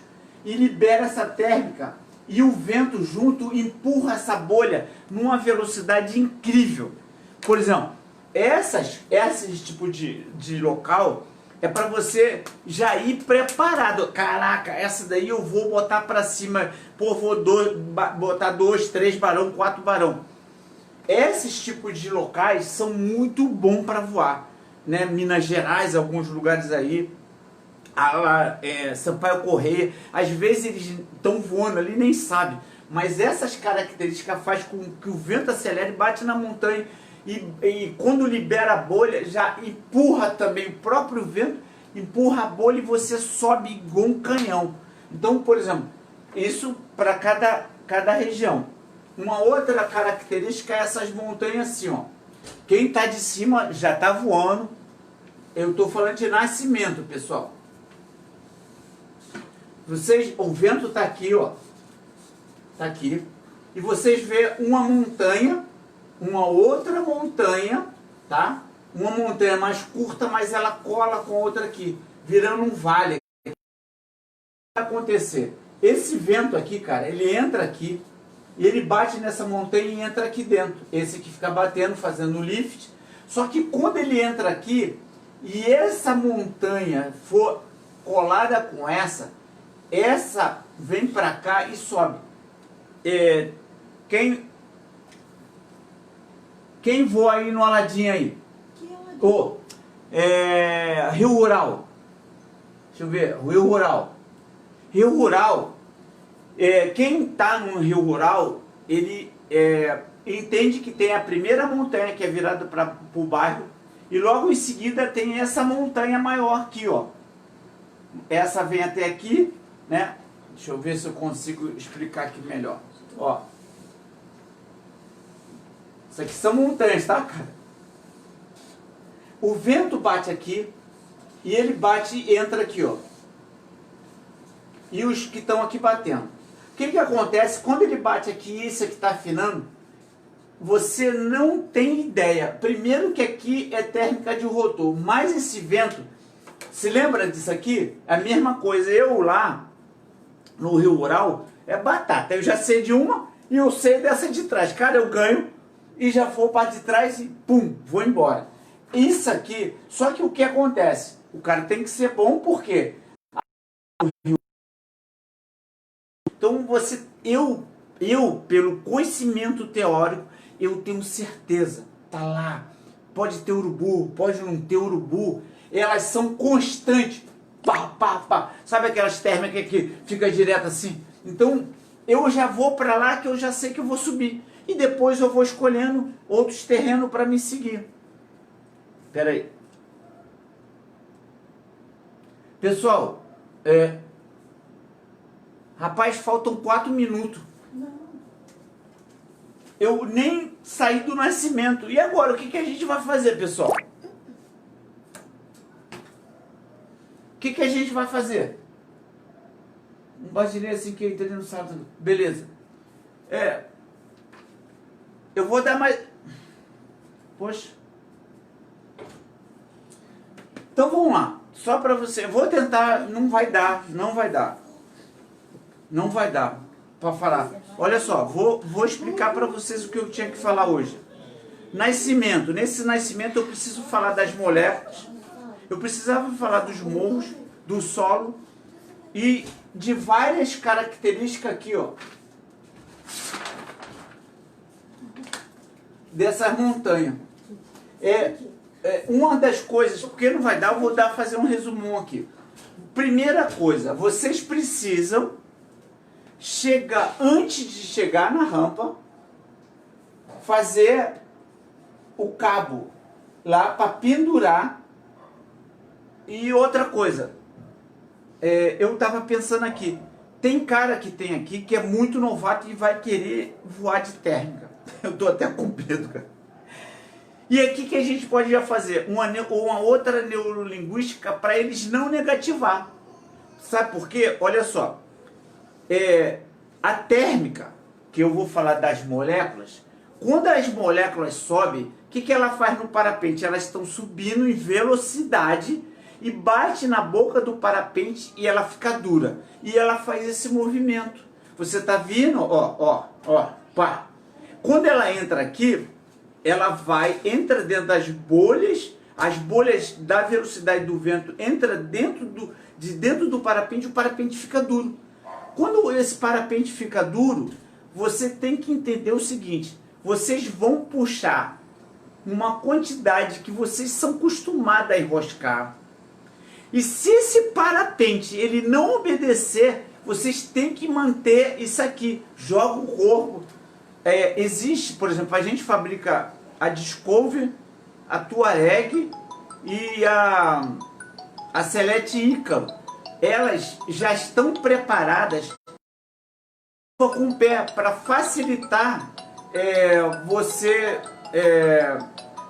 e libera essa térmica. E o vento junto empurra essa bolha numa velocidade incrível. Por exemplo, esse tipo de local é para você já ir preparado. Caraca, essa daí eu vou botar para cima. Pô, vou botar 2, 3 barão, 4 barão. Esses tipos de locais são muito bons para voar, né? Minas Gerais, alguns lugares aí, Sampaio Corrêa, às vezes eles estão voando ali, nem sabem, mas essas características fazem com que o vento acelere, bate na montanha e quando libera a bolha, já empurra também o próprio vento, empurra a bolha e você sobe igual um canhão. Então, por exemplo, isso para cada região. Uma outra característica é essas montanhas assim, ó. Quem está de cima já está voando. Eu estou falando de nascimento, pessoal. O vento está aqui, ó. Está aqui. E vocês vê uma montanha, uma outra montanha, tá? Uma montanha mais curta, mas ela cola com a outra aqui, virando um vale. O que vai acontecer? Esse vento aqui, cara, ele entra aqui. E ele bate nessa montanha e entra aqui dentro. Esse que fica batendo, fazendo o lift. Só que quando ele entra aqui, e essa montanha for colada com essa vem para cá e sobe. Quem voa aí no Aladim aí? Rio Rural. Deixa eu ver, Rio Rural. Rio Rural. Quem está no Rio Rural, ele entende que tem a primeira montanha que é virada para o bairro e logo em seguida tem essa montanha maior aqui, ó. Essa vem até aqui, né? Deixa eu ver se eu consigo explicar aqui melhor. Ó. Isso aqui são montanhas, tá, cara? O vento bate aqui e ele bate e entra aqui, ó. E os que estão aqui batendo. O que acontece? Quando ele bate aqui e esse aqui está afinando, você não tem ideia. Primeiro que aqui é térmica de rotor, mas esse vento, se lembra disso aqui? É a mesma coisa. Eu lá, no Rio Rural é batata. Eu já sei de uma e eu sei dessa de trás. Cara, eu ganho e já vou para de trás e pum, vou embora. Isso aqui, só que o que acontece? O cara tem que ser bom porque... Então eu, pelo conhecimento teórico, eu tenho certeza, tá lá. Pode ter urubu, pode não ter urubu, elas são constantes. Pá, pá, pá. Sabe aquelas térmicas que fica direto assim? Então eu já vou para lá que eu já sei que eu vou subir. E depois eu vou escolhendo outros terrenos para me seguir. Espera aí. Pessoal, rapaz, faltam 4 minutos.
Não.
Eu nem saí do nascimento. E agora, o que a gente vai fazer, pessoal? O que a gente vai fazer? Um bagileiro assim que eu entrei no sábado. Beleza. Eu vou dar mais... Poxa. Então vamos lá. Só para você. Eu vou tentar... Não vai dar. Não vai dar. Não vai dar para falar. Olha só. Vou explicar para vocês o que eu tinha que falar hoje. Nascimento. Nesse nascimento eu preciso falar das moléculas. Eu precisava falar dos morros, do solo e de várias características aqui, ó. Dessas montanhas. Uma das coisas, porque não vai dar, eu vou fazer um resumão aqui. Primeira coisa, vocês precisam chegar, antes de chegar na rampa, fazer o cabo lá para pendurar. E outra coisa, eu estava pensando aqui, tem cara que tem aqui que é muito novato e vai querer voar de térmica. Eu tô até com medo, cara. E aqui que a gente pode já fazer uma outra neurolinguística para eles não negativar. Sabe por quê? Olha só. A térmica, que eu vou falar das moléculas, quando as moléculas sobem, o que ela faz no parapente? Elas estão subindo em velocidade e bate na boca do parapente e ela fica dura. E ela faz esse movimento. Você tá vindo, ó, pá. Quando ela entra aqui, ela entra dentro das bolhas, as bolhas da velocidade do vento entra dentro do parapente, o parapente fica duro. Quando esse parapente fica duro, você tem que entender o seguinte, vocês vão puxar uma quantidade que vocês são acostumados a enroscar. E se esse parapente ele não obedecer, vocês têm que manter isso aqui. Joga o corpo. Existe, por exemplo, a gente fabrica a Discovery, a Touareg e a Celeste Ícaro. Elas já estão preparadas com o pé para facilitar você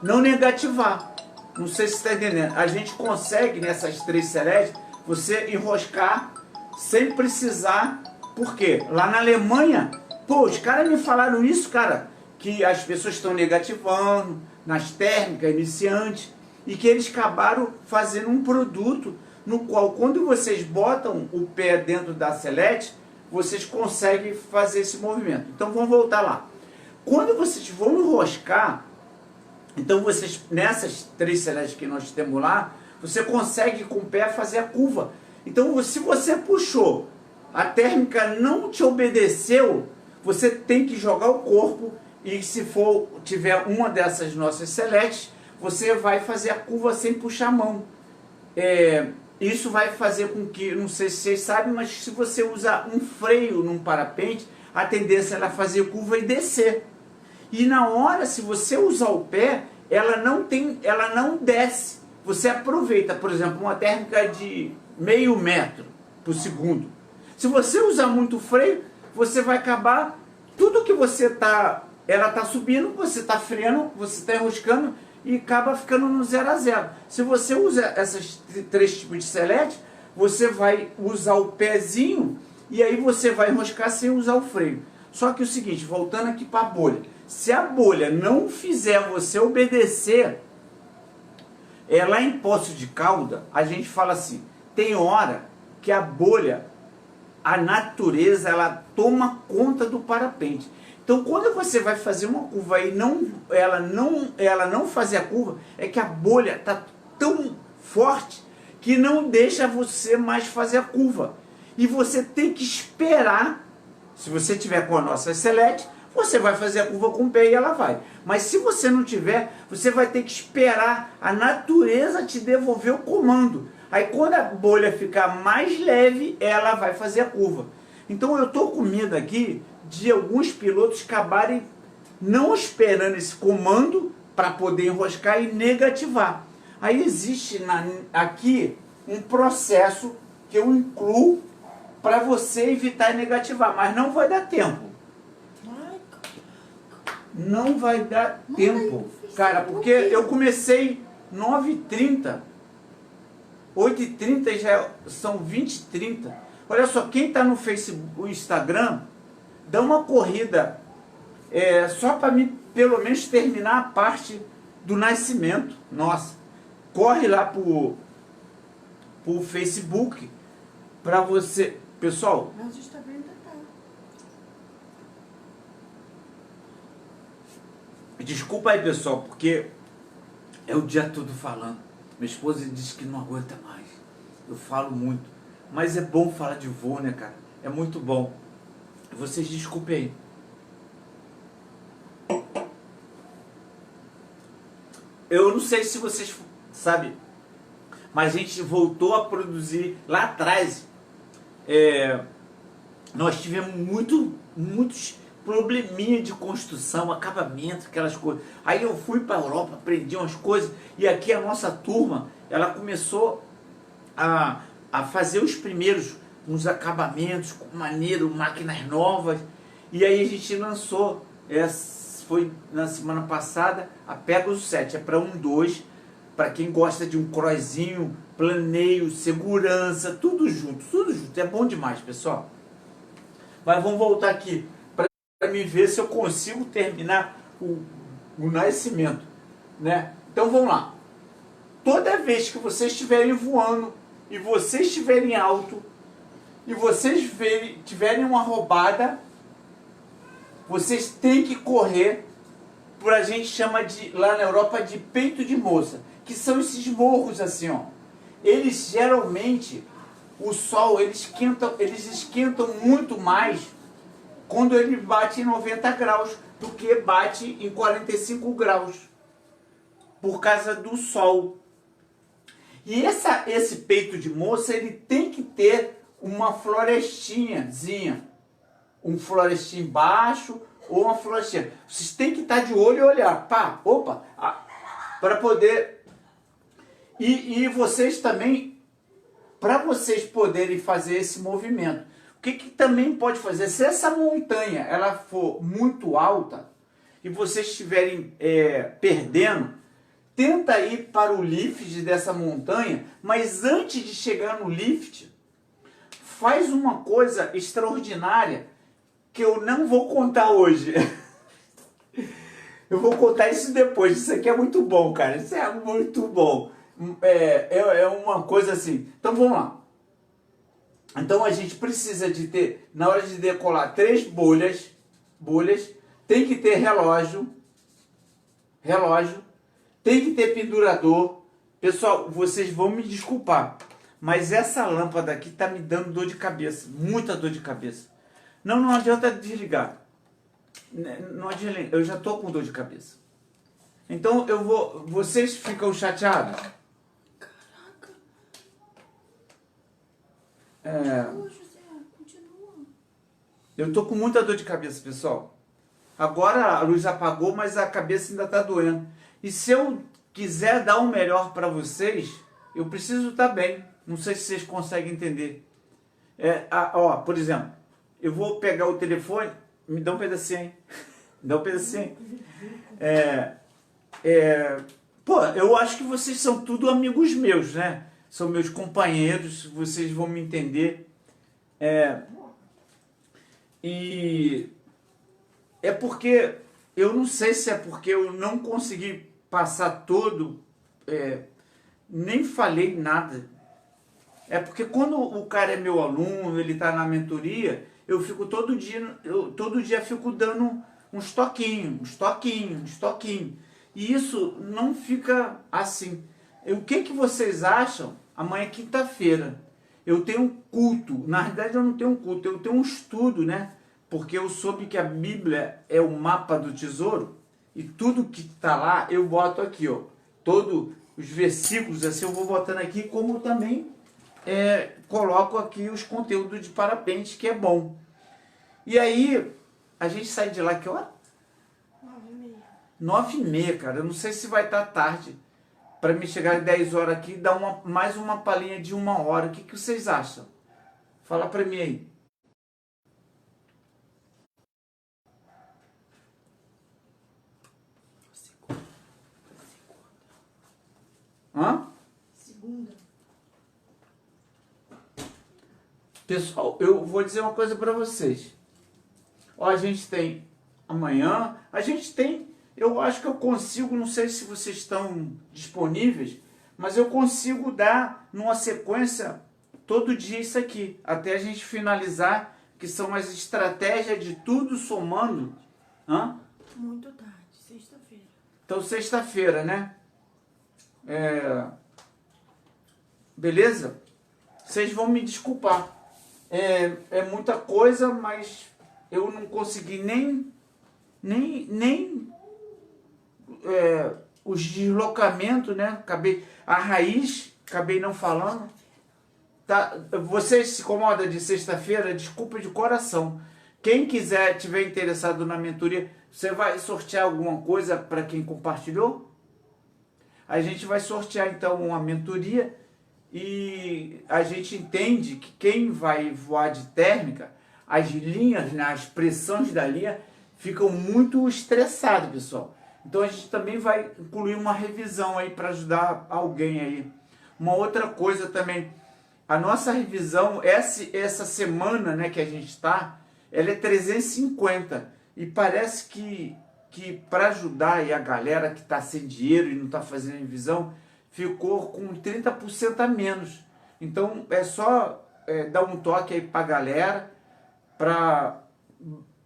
não negativar. Não sei se está entendendo. A gente consegue nessas 3 Celestes você enroscar sem precisar. Por quê? Lá na Alemanha, pô, os caras me falaram isso, cara, que as pessoas estão negativando nas térmicas iniciantes e que eles acabaram fazendo um produto no qual, quando vocês botam o pé dentro da Celeste, vocês conseguem fazer esse movimento. Então vamos voltar lá. Quando vocês vão enroscar, então vocês, nessas 3 Celestes que nós temos lá, você consegue com o pé fazer a curva. Então se você puxou, a térmica não te obedeceu, você tem que jogar o corpo e se tiver uma dessas nossas Celestes, você vai fazer a curva sem puxar a mão. Isso vai fazer com que, não sei se vocês sabem, mas se você usar um freio num parapente, a tendência é ela fazer curva e descer. E na hora, se você usar o pé, ela não desce. Você aproveita, por exemplo, uma térmica de meio metro por segundo. Se você usar muito freio, você vai acabar, tudo que ela está subindo, você está freando, você está enroscando e acaba ficando no 0 a 0. Se você usa essas 3 tipos de Celeste, você vai usar o pezinho e aí você vai enroscar sem usar o freio. Só que é o seguinte, voltando aqui para a bolha, se a bolha não fizer você obedecer, lá em Poços de Calda, a gente fala assim, tem hora que a bolha, a natureza, ela toma conta do parapente. Então, quando você vai fazer uma curva e ela não fazer a curva, é que a bolha está tão forte que não deixa você mais fazer a curva. E você tem que esperar. Se você tiver com a nossa Select, você vai fazer a curva com o pé e ela vai. Mas se você não tiver, você vai ter que esperar a natureza te devolver o comando. Aí quando a bolha ficar mais leve, ela vai fazer a curva. Então eu estou com medo aqui de alguns pilotos acabarem não esperando esse comando para poder enroscar e negativar. Aí existe aqui um processo que eu incluo para você evitar negativar, mas não vai dar tempo. Não vai dar tempo, cara, porque eu comecei 9h30, 8h30 já são 20h30. Olha só, quem está no Facebook, no Instagram, dá uma corrida, só para mim pelo menos terminar a parte do nascimento. Nossa, corre lá pro Facebook para você, pessoal.
Mas o Instagram ainda tá.
Desculpa aí, pessoal, porque é o dia todo falando. Minha esposa disse que não aguenta mais. Eu falo muito. Mas é bom falar de voo, né, cara? É muito bom. Vocês desculpem aí. Eu não sei se vocês sabem, mas a gente voltou a produzir lá atrás. Nós tivemos muitos probleminha de construção, acabamento, aquelas coisas. Aí eu fui para a Europa, aprendi umas coisas, e aqui a nossa turma, ela começou a fazer os primeiros, uns acabamentos maneiro, máquinas novas, e aí a gente lançou, foi na semana passada, a Pegasus 7, é para 1.2, para quem gosta de um crossinho, planeio, segurança, tudo junto, é bom demais, pessoal. Mas vamos voltar aqui para me ver se eu consigo terminar o nascimento, né? Então vamos lá. Toda vez que vocês estiverem voando e vocês estiverem alto e vocês tiverem uma roubada, vocês têm que correr por, a gente chama lá na Europa de peito de moça, que são esses morros assim, ó. Eles geralmente, o sol, eles esquentam muito mais quando ele bate em 90 graus do que bate em 45 graus, por causa do sol. E esse peito de moça, ele tem que ter uma florestinhazinha, um florestinho baixo ou uma florestinha. Vocês têm que estar de olho e olhar, pá, opa, para poder... E vocês também, para vocês poderem fazer esse movimento, o que também pode fazer? Se essa montanha ela for muito alta e vocês estiverem perdendo, tenta ir para o lift dessa montanha, mas antes de chegar no lift, faz uma coisa extraordinária que eu não vou contar hoje. Eu vou contar isso depois. Isso aqui é muito bom, cara. Isso é muito bom. É uma coisa assim. Então vamos lá. Então a gente precisa de ter, na hora de decolar, 3 bolhas, tem que ter relógio, tem que ter pendurador. Pessoal, vocês vão me desculpar, mas essa lâmpada aqui tá me dando dor de cabeça, muita dor de cabeça. Não adianta desligar. Não adianta, eu já tô com dor de cabeça. Então vocês ficam chateados?
José, continua.
Eu tô com muita dor de cabeça, pessoal. Agora a luz apagou, mas a cabeça ainda tá doendo. E se eu quiser dar o melhor para vocês, eu preciso estar bem. Não sei se vocês conseguem entender. Por exemplo, eu vou pegar o telefone, me dá um pedacinho aí. Me dá um pedacinho. Pô, eu acho que vocês são tudo amigos meus, né? São meus companheiros, vocês vão me entender. E é porque, eu não sei se é porque eu não consegui passar todo, nem falei nada. É porque quando o cara é meu aluno, ele está na mentoria, eu fico todo dia fico dando uns toquinhos. E isso não fica assim. O que vocês acham? Amanhã é quinta-feira. Eu tenho um culto. Na verdade eu não tenho um culto, eu tenho um estudo, né? Porque eu soube que a Bíblia é o mapa do tesouro. E tudo que está lá eu boto aqui, ó. Todos os versículos assim eu vou botando aqui, como também coloco aqui os conteúdos de parapente, que é bom. E aí, a gente sai de lá que hora? 9h30, cara. Eu não sei se vai estar tarde para me chegar às 10 horas aqui e dar mais uma palhinha de 1 hora. O que vocês acham? Fala para mim aí. Hã?
Segunda.
Pessoal, eu vou dizer uma coisa para vocês. Ó, a gente tem amanhã, eu acho que eu consigo, não sei se vocês estão disponíveis, mas eu consigo dar numa sequência todo dia isso aqui, até a gente finalizar, que são as estratégias de tudo somando. Hã?
Muito tarde, sexta-feira.
Então, sexta-feira, né? Beleza? Vocês vão me desculpar. É muita coisa, mas eu não consegui nem os deslocamentos, né? Acabei não falando. Tá? Vocês se incomodam de sexta-feira? Desculpa de coração. Quem quiser, tiver interessado na mentoria, você vai sortear alguma coisa para quem compartilhou? A gente vai sortear então uma mentoria e a gente entende que quem vai voar de térmica, as linhas, né, as pressões da linha ficam muito estressadas, pessoal. Então a gente também vai incluir uma revisão aí para ajudar alguém aí. Uma outra coisa também, a nossa revisão, essa semana, né, que a gente está, ela é 350 e parece que para ajudar aí a galera que está sem dinheiro e não está fazendo revisão, ficou com 30% a menos. Então é só dar um toque aí para a galera para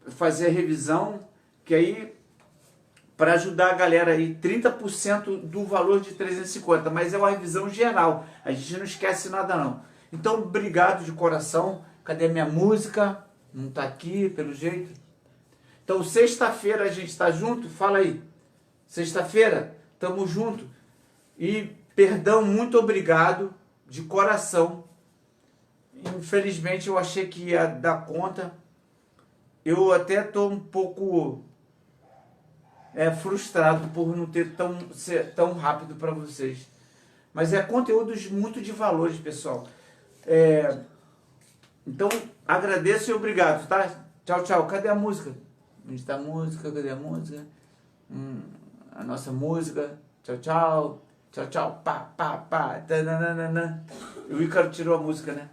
fazer a revisão, que aí para ajudar a galera aí, 30% do valor de 350, mas é uma revisão geral, a gente não esquece nada não. Então, obrigado de coração. Cadê minha música? Não está aqui, pelo jeito. Então, sexta-feira a gente está junto? Fala aí. Sexta-feira, estamos junto. E, perdão, muito obrigado, de coração. Infelizmente, eu achei que ia dar conta. Eu até estou um pouco frustrado por não ser tão rápido para vocês. Mas é conteúdos muito de valores, pessoal. Então, agradeço e obrigado, tá? Tchau, tchau. Cadê a música? Onde está a música? Cadê a música? A nossa música. Tchau, tchau. Tchau, tchau. Pá, pá, pá. O Ícaro tirou a música, né?